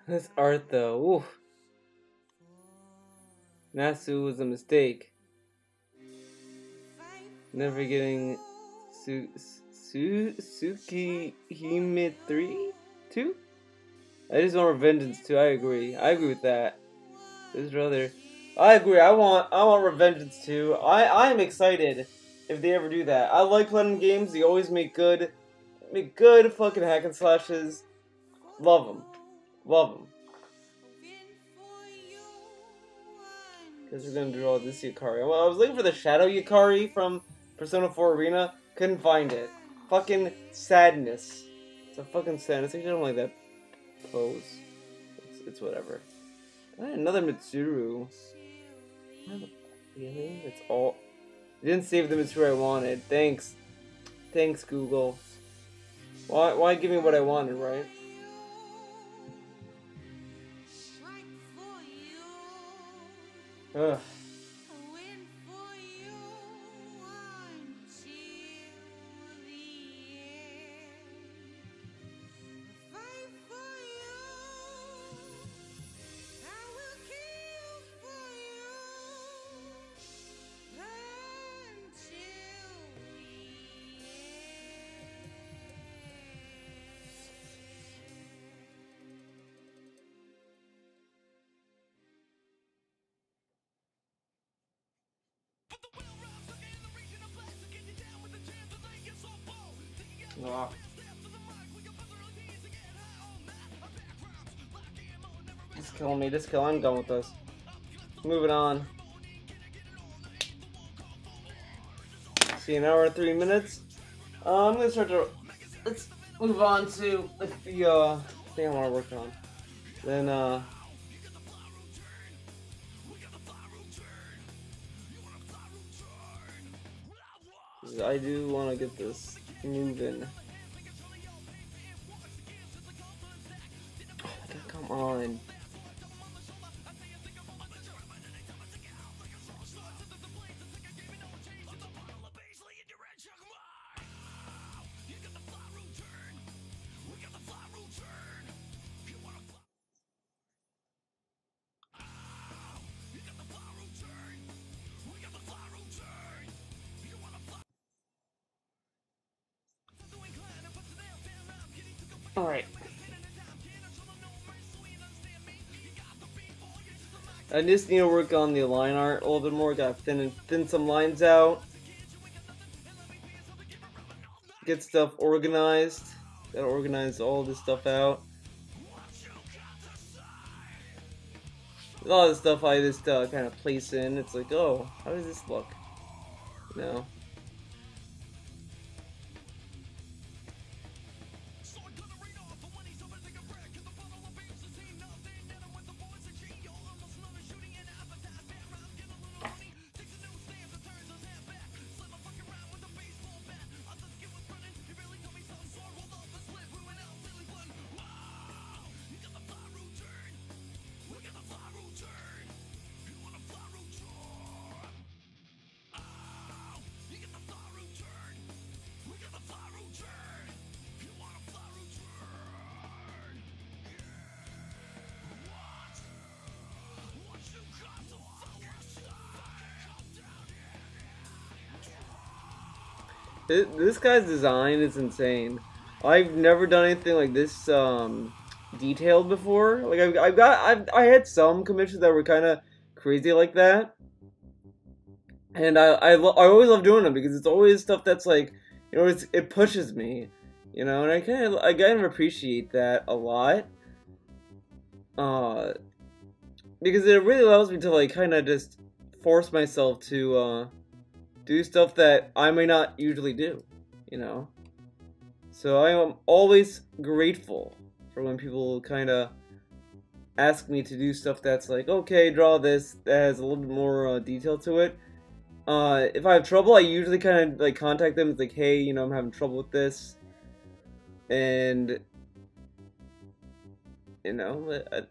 This art though, ooh. Nasu was a mistake. Never getting Tsukihime 3? 2? I just want Revengeance 2, I agree. I agree with that. This brother. I agree, I want Revengeance 2. I am excited if they ever do that. I like Platinum Games, they always make good fucking hack and slashes. Love them. Love them. Because we're gonna draw this Yukari. Well, I was looking for the Shadow Yukari from Persona 4 Arena. Couldn't find it. Fucking sadness. It's a fucking sadness. I don't like that pose. It's whatever. Another Mitsuru. Really? That's all. I didn't save the Mitsuru I wanted. Thanks. Thanks, Google. Why give me what I wanted, right? Ugh. Oh. Just kill me, just kill. I'm done with this. Moving on. See, an hour and 3 minutes. I'm gonna start to. Let's move on to the thing I want to work on. Then I do want to get this moving. Oh, come on. Alright. I just need to work on the line art a little bit more. Gotta thin some lines out. Get stuff organized. Gotta organize all this stuff out. A lot of stuff I just kind of place in. It's like, oh, how does this look? You know? This guy's design is insane. I've never done anything like this detailed before. Like I had some commissions that were kind of crazy like that, and I always love doing them because it's always stuff that's like, you know, it pushes me, you know, and I kind of appreciate that a lot. Because it really allows me to like kind of just force myself to do stuff that I may not usually do, you know? So I am always grateful for when people kind of ask me to do stuff that's like, okay, draw this, that has a little bit more detail to it. If I have trouble, I usually kind of like contact them. It's like, hey, you know, I'm having trouble with this. And, you know, it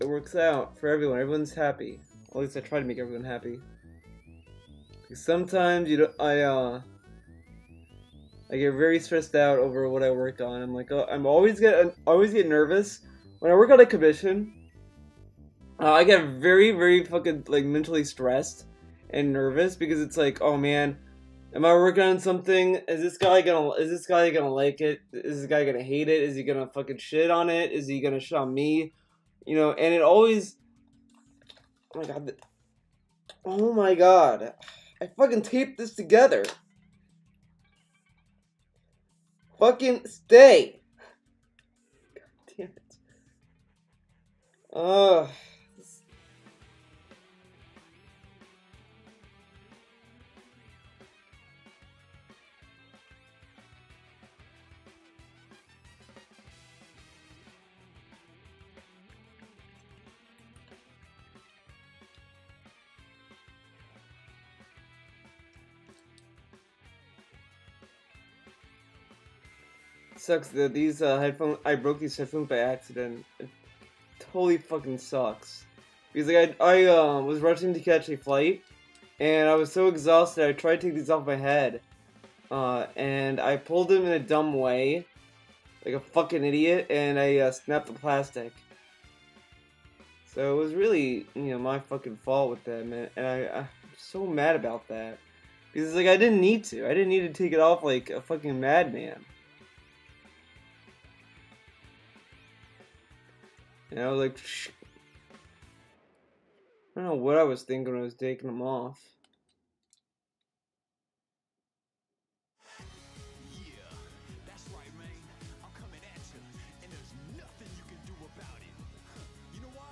works out for everyone. Everyone's happy. At least I try to make everyone happy. Sometimes I get very stressed out over what I work on. I'm like, oh, I always get nervous when I work on a commission, I get very, very fucking like mentally stressed and nervous because it's like, oh man, am I working on something? Is this guy gonna like it? Is this guy gonna hate it? Is he gonna fucking shit on it? Is he gonna shit on me? You know, and it always, oh my god, oh my god, I fucking taped this together. Fucking stay. God damn it. Ugh. Sucks that these headphones. I broke these headphones by accident. It totally fucking sucks. Because like I was rushing to catch a flight, and I was so exhausted. I tried to take these off my head, and I pulled them in a dumb way, like a fucking idiot, and I snapped the plastic. So it was really, my fucking fault with that, man. And I'm so mad about that because like I didn't need to. I didn't need to take it off like a fucking madman. And I was like, shh. I don't know what I was thinking when I was taking them off. Yeah, that's right, man. I'm coming at you, and there's nothing you can do about it. You know why?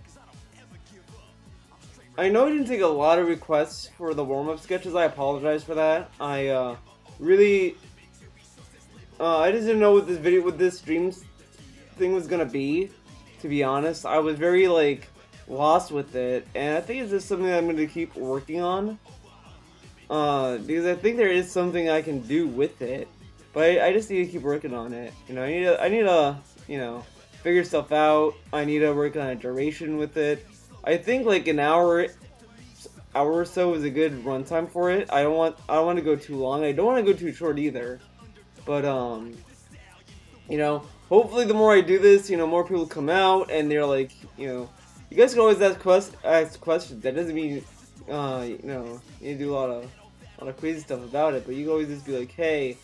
Because I don't ever give up. I'm straight. I know I didn't take a lot of requests for the warm-up sketches. I apologize for that. I really, I just didn't know what this stream thing was gonna be. To be honest, I was very like lost with it, and I think it's just something that I'm going to keep working on. Because I think there is something I can do with it, but I just need to keep working on it. I need to figure stuff out. I need to work on a duration with it. I think like an hour or so is a good runtime for it. I don't want to go too long. I don't want to go too short either. But hopefully the more I do this, more people come out and they're like, you guys can always ask questions. That doesn't mean, you do a lot of crazy stuff about it, but you can always just be like, hey,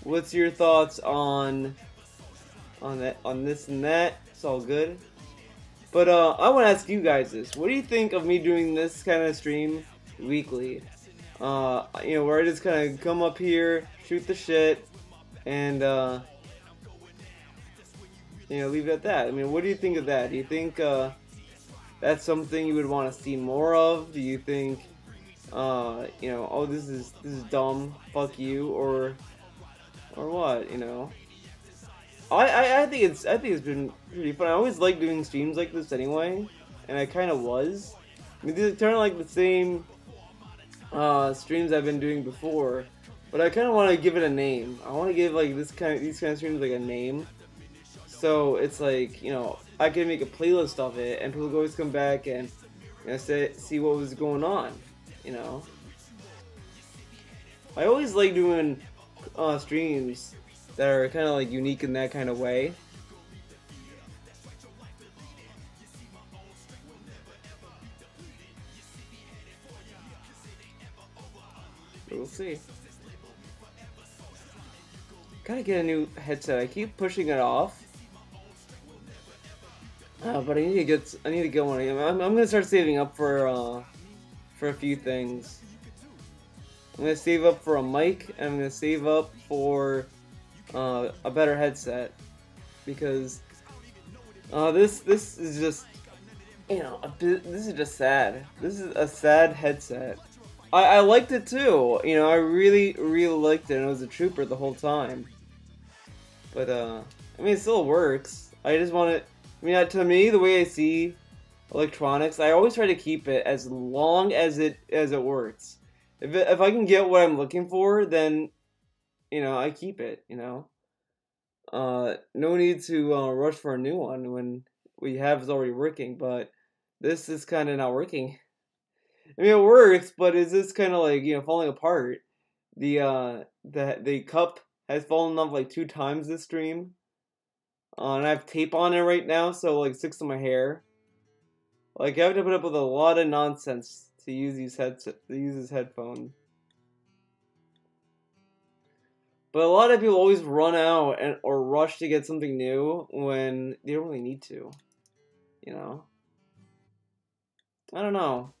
what's your thoughts on this and that? It's all good. But I want to ask you guys this: what do you think of me doing this kind of stream weekly? Where I just kind of come up here, shoot the shit, and leave it at that. I mean, what do you think of that? Do you think that's something you would want to see more of? Do you think, oh, this is dumb, fuck you, or what? I think it's been pretty fun. I always like doing streams like this anyway, and I kind of was. I mean, these are kind of like the same streams I've been doing before, but I kind of want to give it a name. I want to give like these kind of streams like a name, so it's like I can make a playlist of it, and people can always come back and see what was going on. I always like doing streams that are kind of like unique in that kind of way. We'll see. Gotta get a new headset. I keep pushing it off, but I need to get one. I'm gonna start saving up for a few things. I'm gonna save up for a mic, and I'm gonna save up for a better headset, because this is just this is just sad. This is a sad headset. I liked it too. I really liked it, and it was a trooper the whole time. But I mean, it still works. I just want it. I mean, to me, the way I see electronics, I always try to keep it as long as it works. If I can get what I'm looking for, then I keep it. No need to rush for a new one when we have is already working. But this is kind of not working. I mean, it works, but it's just kind of like falling apart. The cup has fallen off like 2 times this stream. And I have tape on it right now, so like sticks to my hair. Like I have to put up with a lot of nonsense to use this headphone. But a lot of people always run out or rush to get something new when they don't really need to. You know? I don't know.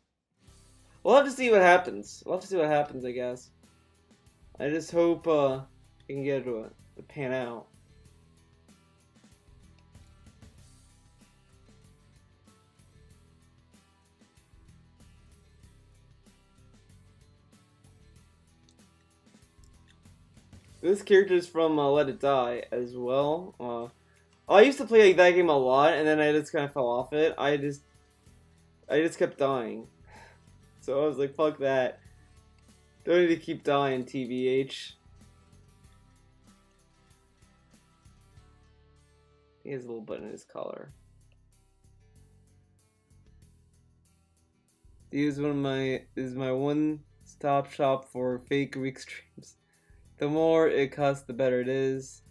We'll have to see what happens. We'll have to see what happens, I guess. I just hope I can get it to pan out. This character is from Let It Die as well. I used to play that game a lot, and then I just kind of fell off it. I just kept dying. So I was like, fuck that. Don't need to keep dying, TBH. He has a little button in his collar. He is my one-stop shop for fake weak streams. The more it costs, the better it is.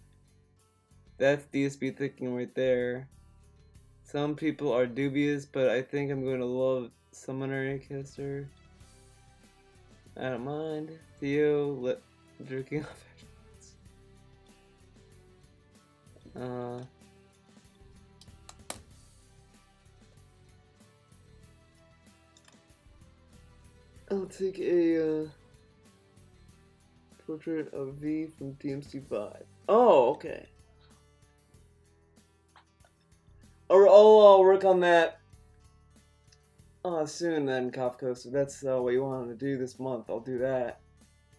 That's DSP thinking right there. Some people are dubious, but I think I'm going to love Summoner Caster. I don't mind. Theo, jerking off. I'll take a portrait of V from DMC5. Oh, okay. I'll work on that soon then, Kafka. So that's what you wanted to do this month. I'll do that.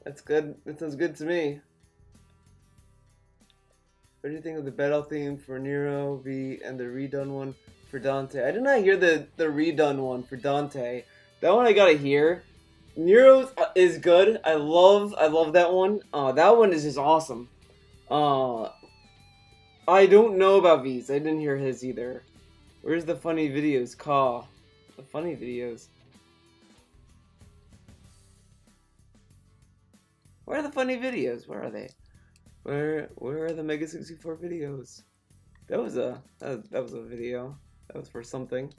That's good. That sounds good to me. What do you think of the battle theme for Nero V and the redone one for Dante? I did not hear the redone one for Dante. That one I gotta hear. Nero's is good. I love that one. That one is just awesome. I don't know about V's. I didn't hear his either. Where's the funny videos, Ka? The funny videos. Where are the funny videos? Where are they? Where are the Mega 64 videos? That was a video. That was for something.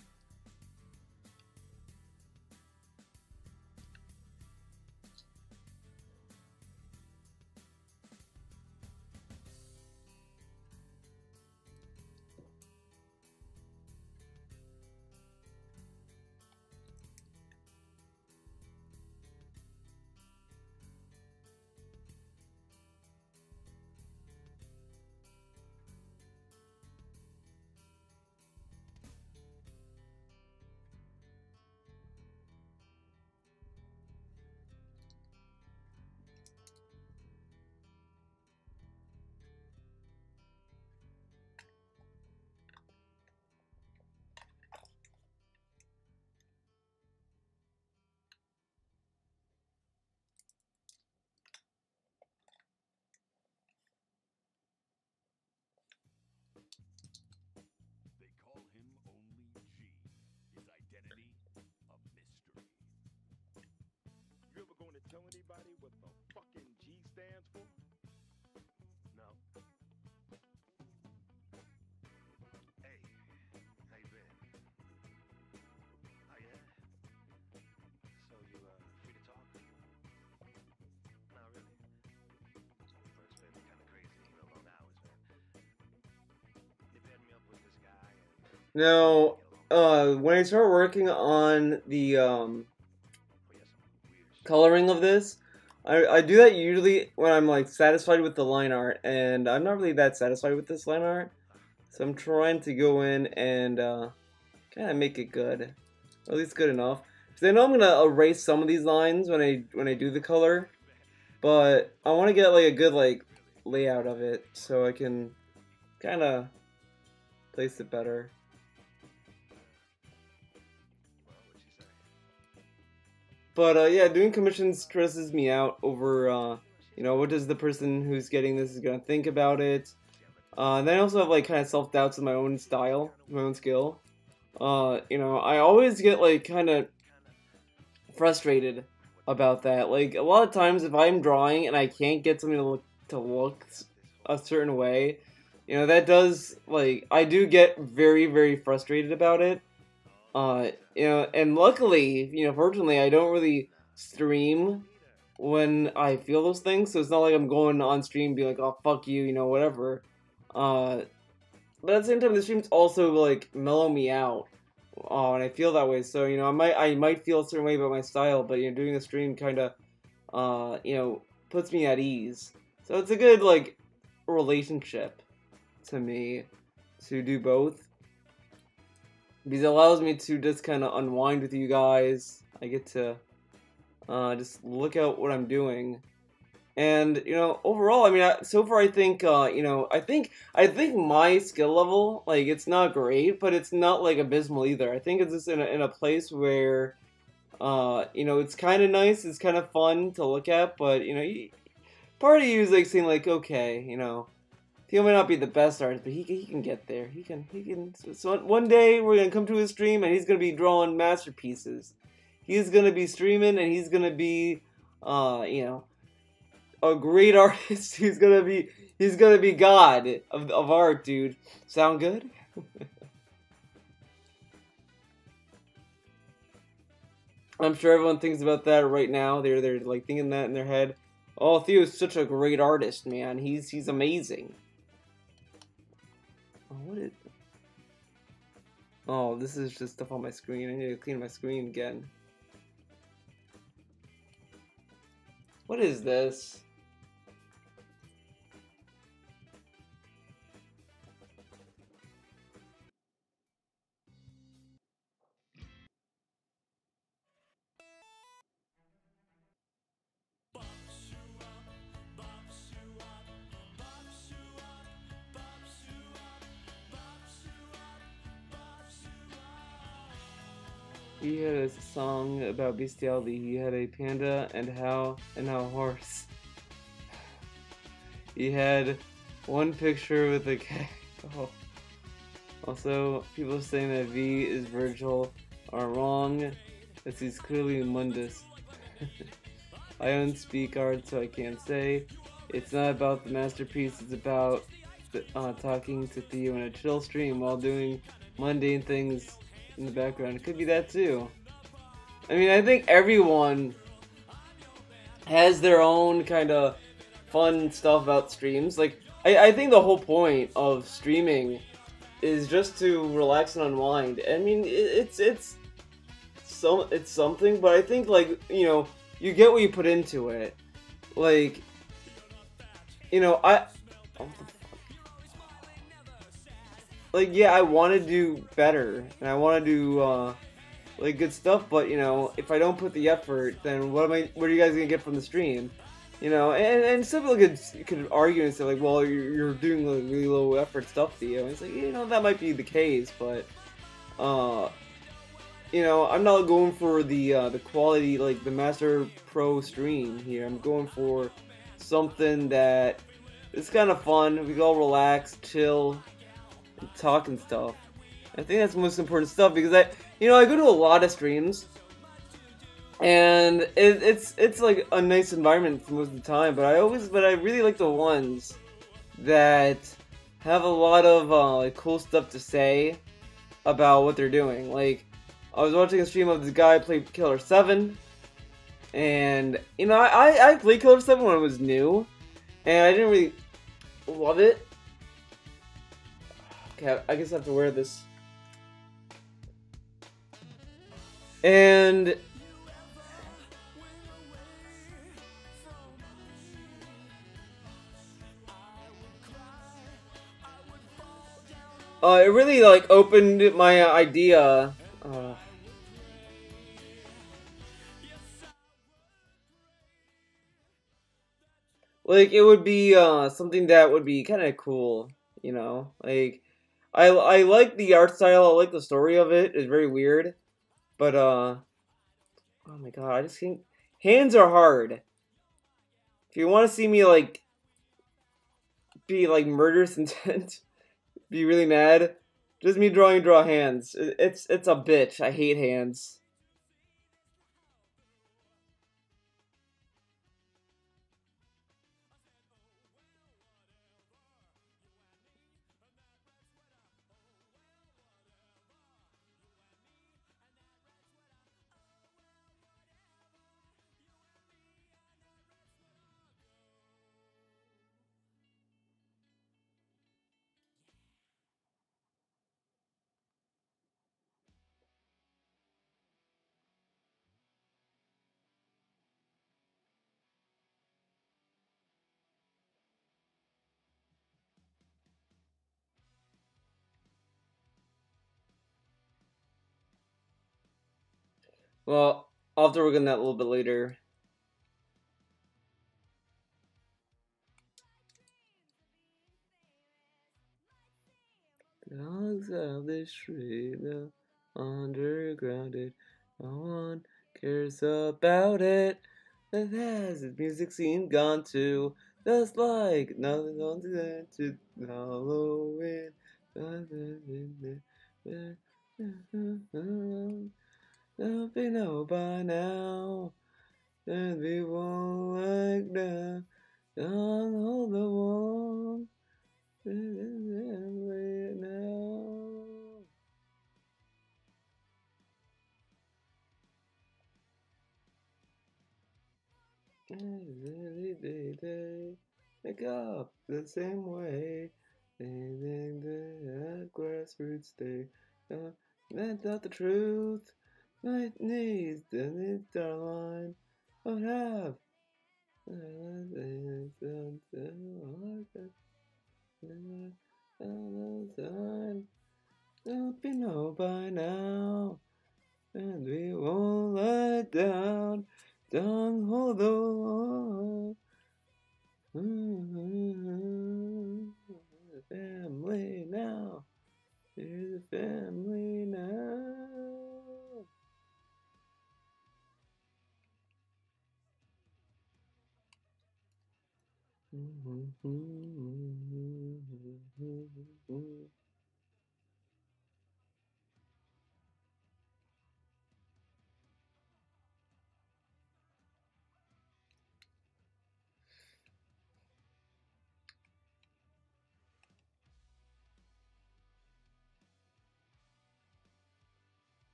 They call him only G. His identity, a mystery. You ever going to tell anybody what the fucking G stands for? No. Hey, how you been? Oh yeah? So you free to talk? No, really. First been kind of crazy, long hours, man. They paired me up with this guy and Now, when I start working on the coloring of this, I do that usually when I'm like satisfied with the line art, and I'm not really that satisfied with this line art, so I'm trying to go in and kind of make it good, or at least good enough. Because I know I'm gonna erase some of these lines when I do the color, but I want to get like a good like layout of it so I can kind of place it better. But yeah, doing commissions stresses me out over you know, what does the person who's getting this is gonna think about it. Then I also have like kind of self-doubts in my own style, my own skill. You know, I always get like kind of frustrated about that. Like a lot of times, if I'm drawing and I can't get something to look a certain way, you know, that does, like, I do get very, very frustrated about it. You know, and luckily, you know, fortunately, I don't really stream when I feel those things, so it's not like I'm going on stream being like, oh, fuck you, you know, whatever. Uh, but at the same time, the streams also, like, mellow me out. And I feel that way, so, you know, I might feel a certain way about my style, but, you know, doing the stream kind of, you know, puts me at ease. So it's a good, like, relationship to me to do both. Because it allows me to just kind of unwind with you guys. I get to just look at what I'm doing. And, you know, overall, I mean, so far I think, you know, I think my skill level, like, it's not great, but it's not, like, abysmal either. I think it's just in a place where, you know, it's kind of nice, it's kind of fun to look at, but, you know, part of you is, like, saying, like, okay, you know, Theo may not be the best artist, but he can get there. He can. So one day we're gonna come to his stream and he's gonna be drawing masterpieces. He's gonna be streaming and he's gonna be, you know, a great artist. He's gonna be God of art, dude. Sound good? I'm sure everyone thinks about that right now. They're like thinking that in their head. Oh, Theo's such a great artist, man. He's amazing. Oh, what is? Oh, this is just stuff on my screen. I need to clean my screen again. What is this? He had a song about bestiality. He had a panda and how horse. He had one picture with a cat. Oh. Also, people saying that V is Virgil are wrong, as he's clearly Mundus. I don't speak art, so I can't say. It's not about the masterpiece, it's about talking to Theo in a chill stream while doing mundane things in the background. It could be that too. I mean, I think everyone has their own kind of fun stuff about streams. Like, I think the whole point of streaming is just to relax and unwind. I mean, it's something, but I think, like, you know, you get what you put into it. Like, you know, like, yeah, I want to do better and I want to do like good stuff, but, you know, if I don't put the effort, then what are you guys gonna get from the stream? You know, and some people could argue and say, like, well, you're doing, like, really low effort stuff, Theo. And it's like, you know, that might be the case, but you know, I'm not going for the quality, like the Master Pro stream here. I'm going for something that is kind of fun. We can all relax, chill, and talk and stuff. I think that's the most important stuff, because you know, I go to a lot of streams, and it's like a nice environment for most of the time. But I really like the ones that have a lot of like cool stuff to say about what they're doing. Like, I was watching a stream of this guy play Killer 7, and, you know, I played Killer 7 when it was new, and I didn't really love it. Okay, I guess I have to wear this. And it really, like, opened my idea. Like, it would be something that would be kind of cool, you know. Like, I like the art style. I like the story of it. It's very weird, but oh my god, I just think hands are hard. If you want to see me, like, be like murderous intent, be really mad, just me draw hands. It's a bitch. I hate hands. Well, I'll have to work on that a little bit later. Dogs of the street, the undergrounded, no one cares about it. It has its music scene gone too, just like nothing on to Halloween. Don't be know by now, and we won't like that. Don't hold the wall. Now. They wake up the same way. They think that grassroots day. That's not the truth. My knees, the starline. Don't have. Don't be know by now. And we won't let down. Don't hold the wall. Family now. Here's a family now.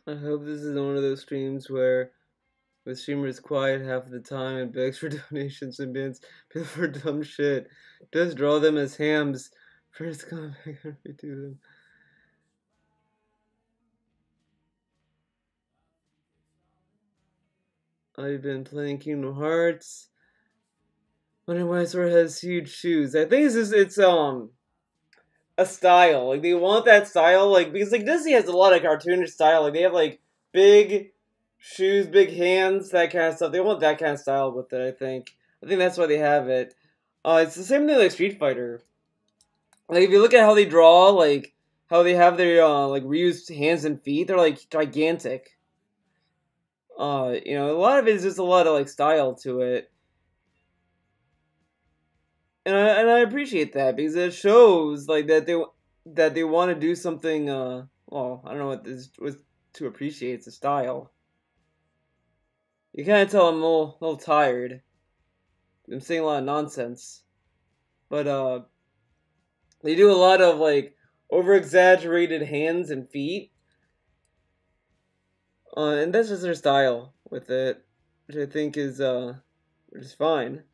I hope this is one of those streams where the streamer is quiet half of the time and begs for donations and bans people for dumb shit. Just draw them as hams. First come back and redo them. I've been playing Kingdom Hearts. Wondering why Sora has huge shoes. I think it's a style. Like they want that style, like because like Disney has a lot of cartoonish style. Like they have like big shoes, big hands, that kind of stuff. They want that kind of style with it. I think that's why they have it. It's the same thing like Street Fighter. Like if you look at how they draw, like how they have their like reused hands and feet, they're like gigantic. A lot of it is just a lot of like style to it, and I appreciate that because it shows like that they want to do something. Well, I don't know what this was to appreciate. It's a style. You kind of tell I'm a little tired. I'm saying a lot of nonsense, but they do a lot of like over exaggerated hands and feet, and that's just their style with it, which I think which is fine.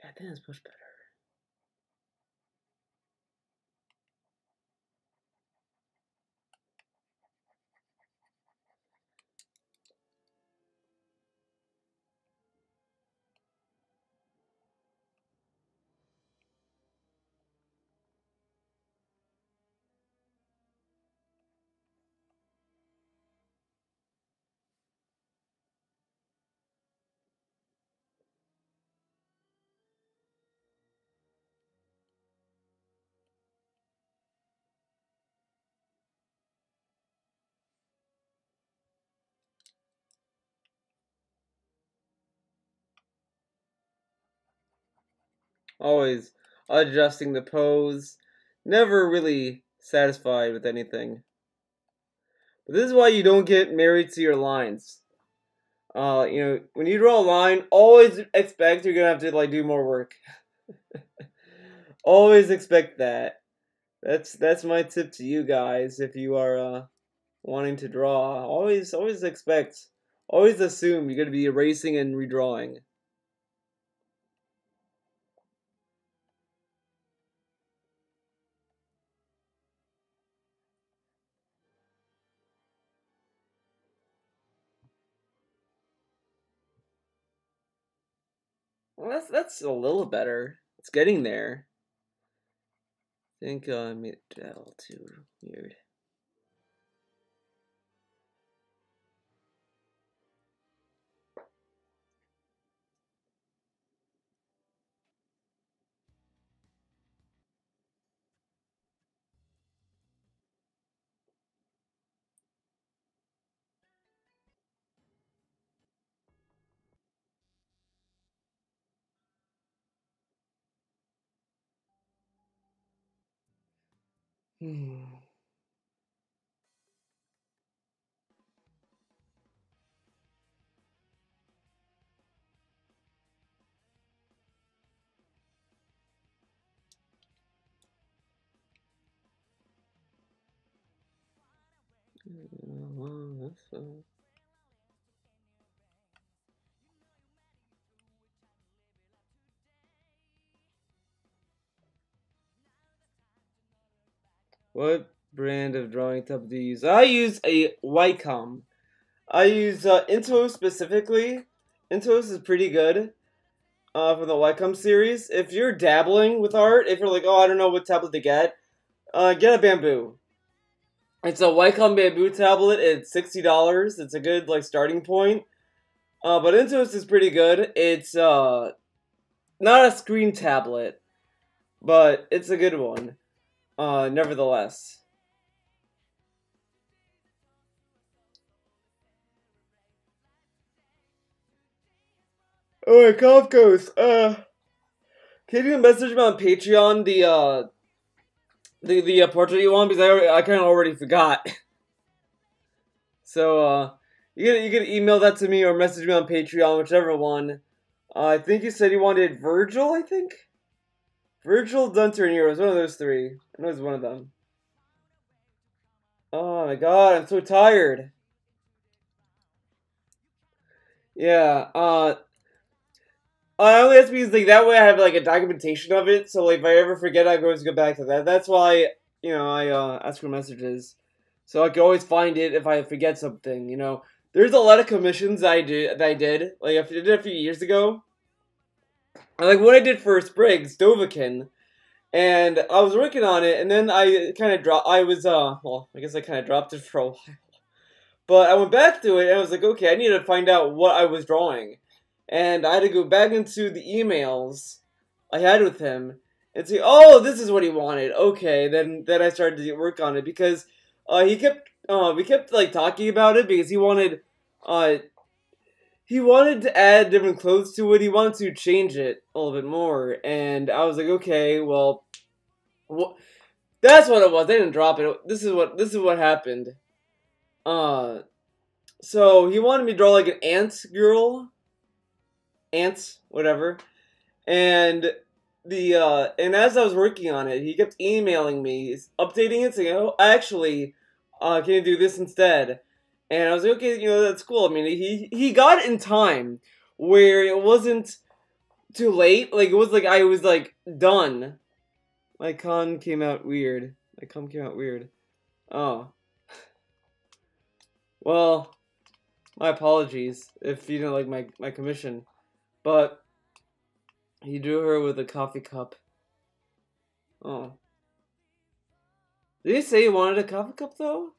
I think that's much better. Always adjusting the pose. Never really satisfied with anything. But this is why you don't get married to your lines. When you draw a line, always expect you're gonna have to do more work. Always expect that. That's my tip to you guys if you are wanting to draw. Always expect, always assume you're gonna be erasing and redrawing. Well, that's a little better. It's getting there. I think I made it a little too weird. Hmm. Well, that's, What brand of drawing tab do you use? I use a Wacom. I use Intuos specifically. Intuos is pretty good for the Wacom series. If you're dabbling with art, if you're like, oh, I don't know what tablet to get a Bamboo. It's a Wacom Bamboo tablet. It's $60. It's a good starting point. But Intuos is pretty good. It's not a screen tablet, but it's a good one. Nevertheless. Oh, my cough goes. Can you message me on Patreon the portrait you want, because I kind of already forgot. So you can email that to me or message me on Patreon, whichever one. I think you said you wanted Virgil. I think Virgil, Dunter, and Heroes. One of those three. I know it's one of them. Oh my god, I'm so tired. Yeah. I only ask because that way I have a documentation of it. So if I ever forget, I can always go back to that. That's why I ask for messages, so I can always find it if I forget something. There's a lot of commissions I did. Like I did a few years ago. Like what I did for Spriggs Dovahkiin, and I was working on it, and then I kind of dropped. I was well, I guess I kind of dropped it for a while. But I went back to it, and I was like, okay, I need to find out what I was drawing. And I had to go back into the emails I had with him and say, oh, this is what he wanted. Okay, then I started to work on it, because we kept talking about it, because he wanted to add different clothes to it. He wanted to change it a little bit more, and I was like, okay, well, that's what it was. They didn't drop it. This is what happened. So he wanted me to draw an ant girl. Ants, whatever. And and as I was working on it, he kept emailing me, updating it, saying, oh, actually, can you do this instead? And I was like, okay, that's cool. I mean, he got it in time where it wasn't too late. Like it was like I was like done. My con came out weird. My cum came out weird. Oh. Well, my apologies if you didn't like my commission. But he drew her with a coffee cup. Oh. Did he say he wanted a coffee cup though?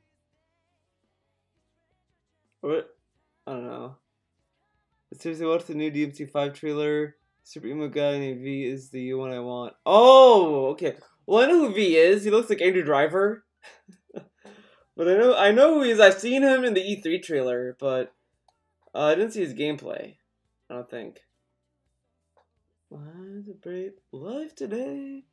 Or I don't know. Seriously, what's the new DMC5 trailer? Super emo guy named V is the one I want. Oh, okay. Well, I know who V is. He looks like Andrew Driver. But I know who he is. I've seen him in the E3 trailer, but I didn't see his gameplay. I don't think. Why's a brave life today?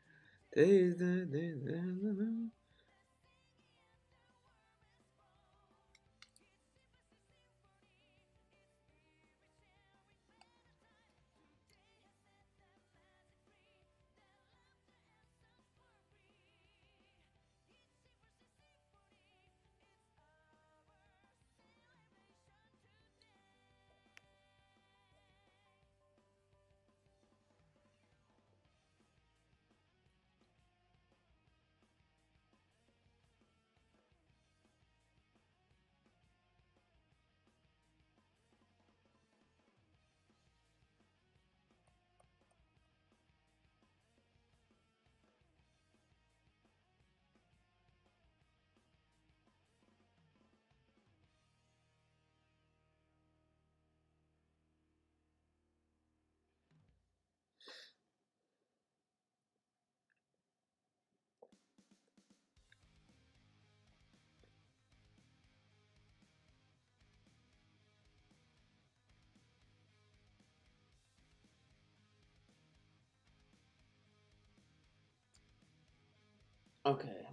Okay.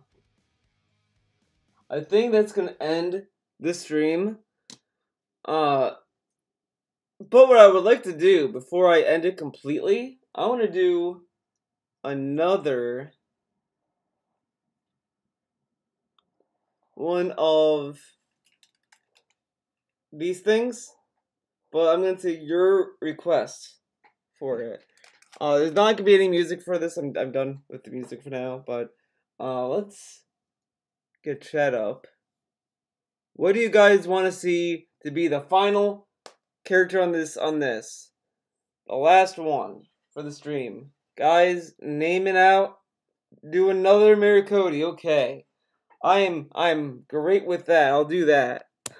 I think that's gonna end this stream. Uh, but what I would like to do before I end it completely, I want to do another one of these things, but I'm gonna take your request for it. There's not gonna be any music for this. I'm done with the music for now. But let's get chat up. What do you guys want to see to be the final character on this? The last one for the stream, guys. Name it out. Do another Mary Cody. Okay, I'm great with that. I'll do that. I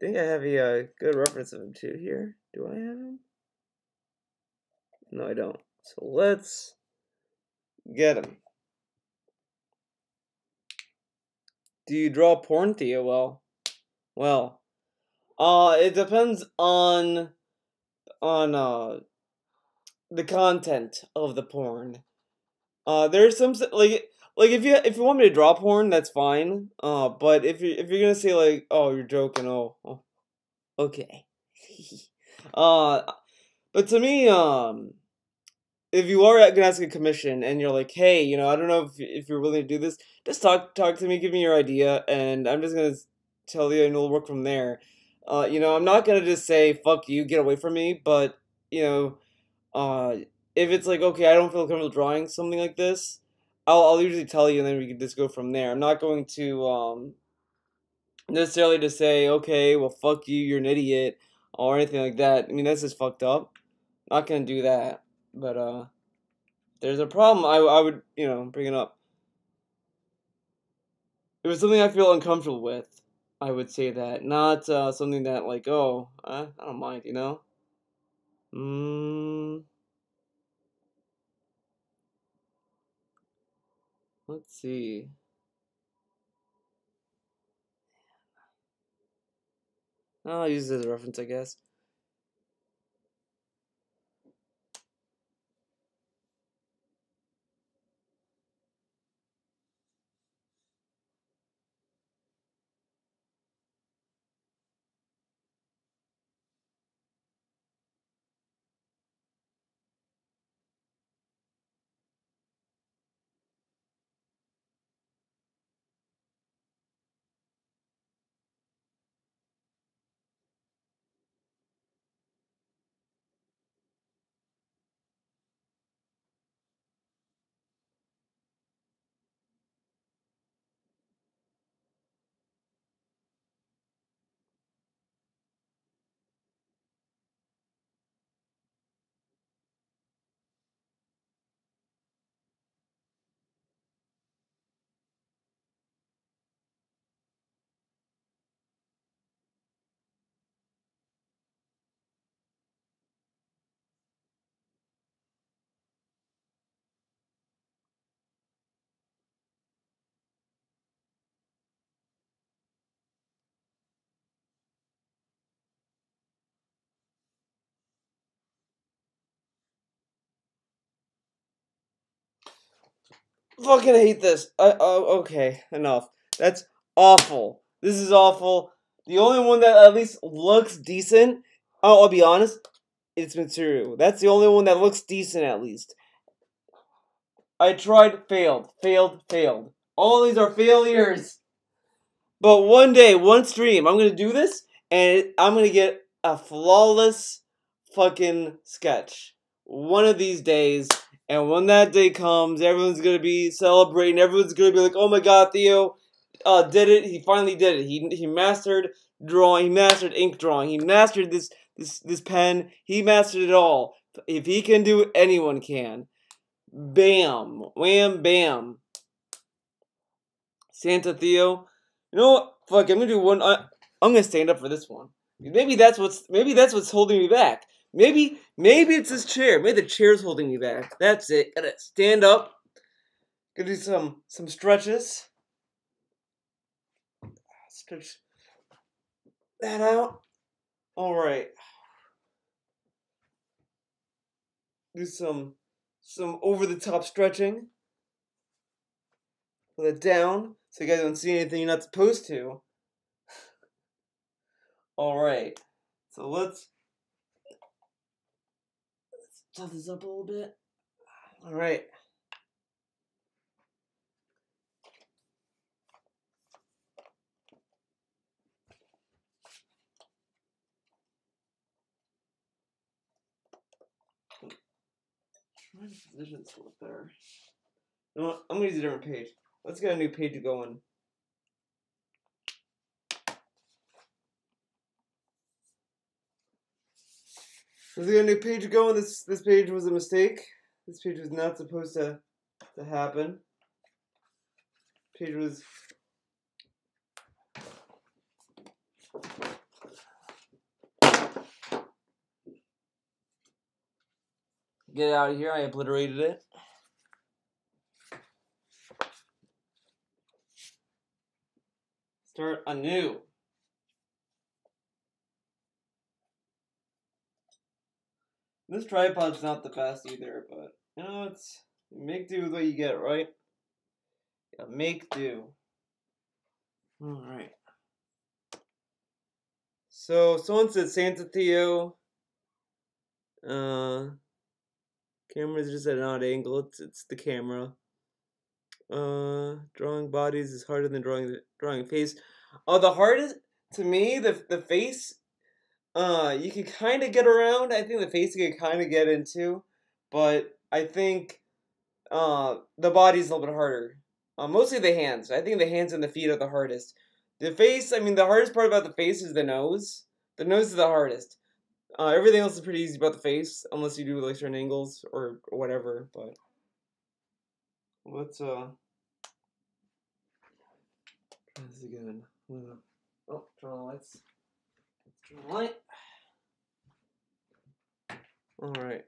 think I have a good reference of him too here. Do I have him? No, I don't. So let's get him. Do you draw porn, Theo? Well, it depends on the content of the porn. There's some like if you want me to draw porn, that's fine. But if you're gonna say like, oh, you're joking, oh okay. uh, but to me, if you are gonna ask a commission and you're like, hey, I don't know if you're willing to do this, just talk to me, give me your idea, and I'm just gonna tell you, and we'll work from there. I'm not gonna just say fuck you, get away from me, but you know, if it's like okay, I don't feel comfortable drawing something like this, I'll usually tell you, and then we can just go from there. I'm not going to necessarily to say okay, well fuck you, you're an idiot, or anything like that. I mean that's just fucked up. Not gonna do that, but there's a problem, I would, bring it up. If it was something I feel uncomfortable with, I would say that. Not something that, like, oh, I don't mind, Mm, let's see. I'll use this as a reference, I guess. fucking hate this. Okay, enough. That's awful. This is awful. The only one that at least looks decent, I'll be honest, it's material. That's the only one that looks decent at least. I tried, failed, failed, failed. All these are failures. But one day, one stream, I'm gonna do this, and I'm gonna get a flawless fucking sketch. One of these days, and when that day comes, everyone's gonna be celebrating. Everyone's gonna be like, "Oh my God, Theo, did it! He finally did it. He mastered drawing. He mastered ink drawing. He mastered this pen. He mastered it all. If he can do it, anyone can." Bam, wham, bam. Santa Theo. You know what? Fuck, I'm gonna do one. I'm gonna stand up for this one. Maybe that's what's holding me back. Maybe it's this chair. Maybe the chair's holding me back. That's it. Gotta stand up. Gonna do some stretches. Stretch that out. All right. Do some over the top stretching. Put it down so you guys don't see anything you're not supposed to. All right. So let's tough this up a little bit. All right. Trying to position this a little better. You know what? I'm gonna use a different page. Let's get a new page going. Let's get a new page going. This page was a mistake. This page was not supposed to happen. Page was get it out of here. I obliterated it. Start anew. This tripod's not the best either, but you know, it's make do with what you get, right? Yeah, make do. Alright. So someone said Santa Theo. Camera's just at an odd angle. It's the camera. Drawing bodies is harder than drawing face. The hardest to me, the face. You can kind of get around. I think the face you can kind of get into, but I think the body's a little bit harder. Mostly the hands. I think the hands and the feet are the hardest. The face. I mean, the hardest part about the face is the nose. The nose is the hardest. Everything else is pretty easy about the face, unless you do like certain angles or whatever. But let's try this again. Oh, turn on the lights. Turn on the light. All right.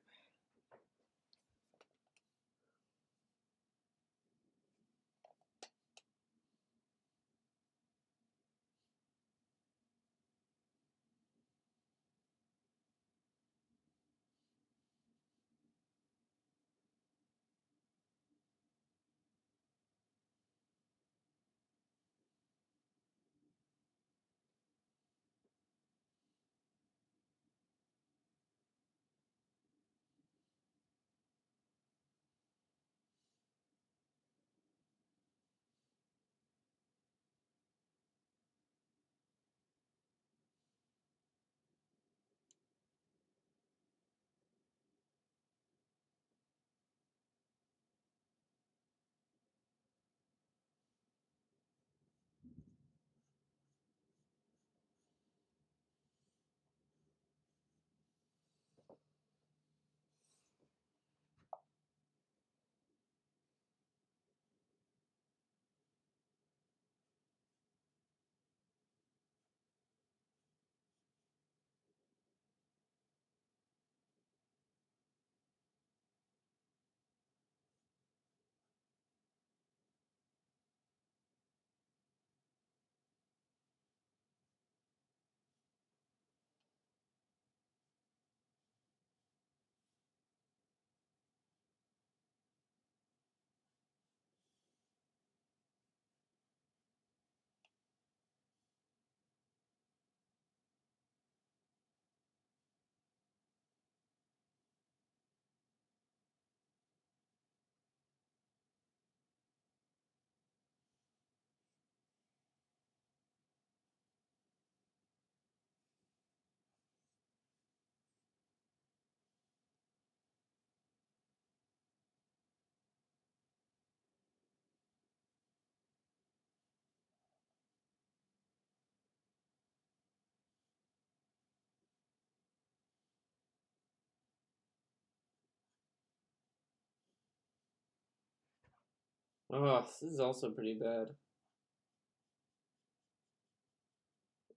Oh, this is also pretty bad.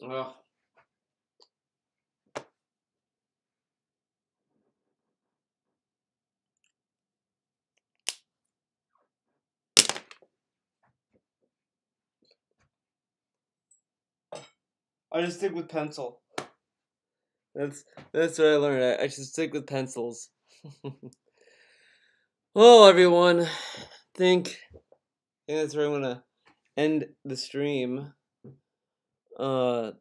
Oh. I just stick with pencil. That's what I learned. I should stick with pencils. Well, everyone, I think that's where I'm gonna end the stream. I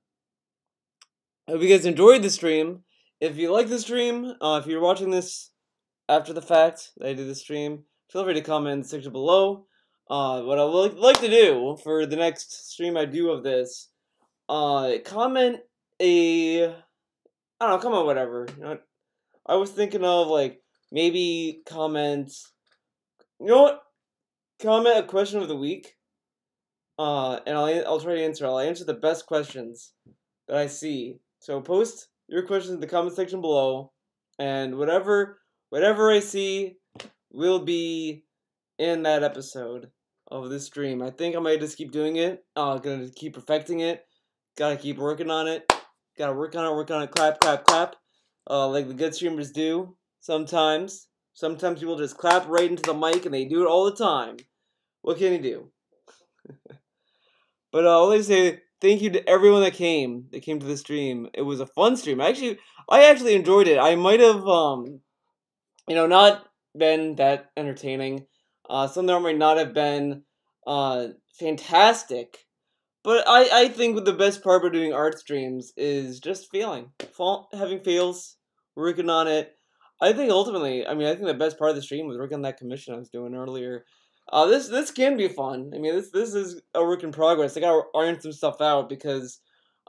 hope you guys enjoyed the stream. If you like the stream, if you're watching this after the fact that I did the stream, feel free to comment in the section below. What I would like to do for the next stream I do of this, comment a, I don't know, comment whatever. You know what? I was thinking of like maybe comment. You know what? Comment a question of the week. And I'll try to answer. I'll answer the best questions that I see. So post your questions in the comment section below, and whatever I see will be in that episode of this stream. I think I might just keep doing it. Gonna keep perfecting it. Gotta keep working on it. Gotta work on it. Clap, clap, clap. Like the good streamers do sometimes. Sometimes people just clap right into the mic, and they do it all the time. What can you do? But I'll only say thank you to everyone that came to the stream. It was a fun stream. I actually enjoyed it. I might have not been that entertaining. Some of them might not have been fantastic. But I think the best part about doing art streams is just having fails, working on it. I think ultimately, I think the best part of the stream was working on that commission I was doing earlier. This can be fun. This is a work in progress. I gotta iron some stuff out because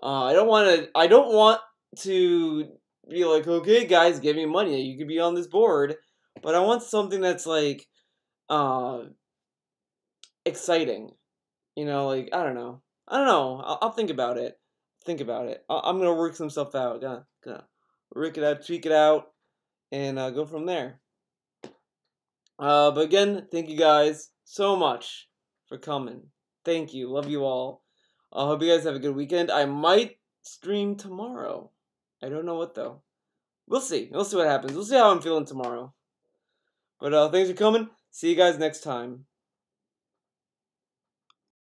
I don't want to be like, okay, guys, give me money. You could be on this board, but I want something that's like exciting. Like I don't know. I'll think about it. I'm gonna work some stuff out. Gonna work it out, tweak it out, and go from there. But again, thank you guys so much for coming. Thank you. Love you all. I hope you guys have a good weekend. I might stream tomorrow. I don't know what though. We'll see. We'll see what happens. We'll see how I'm feeling tomorrow. But thanks for coming. See you guys next time.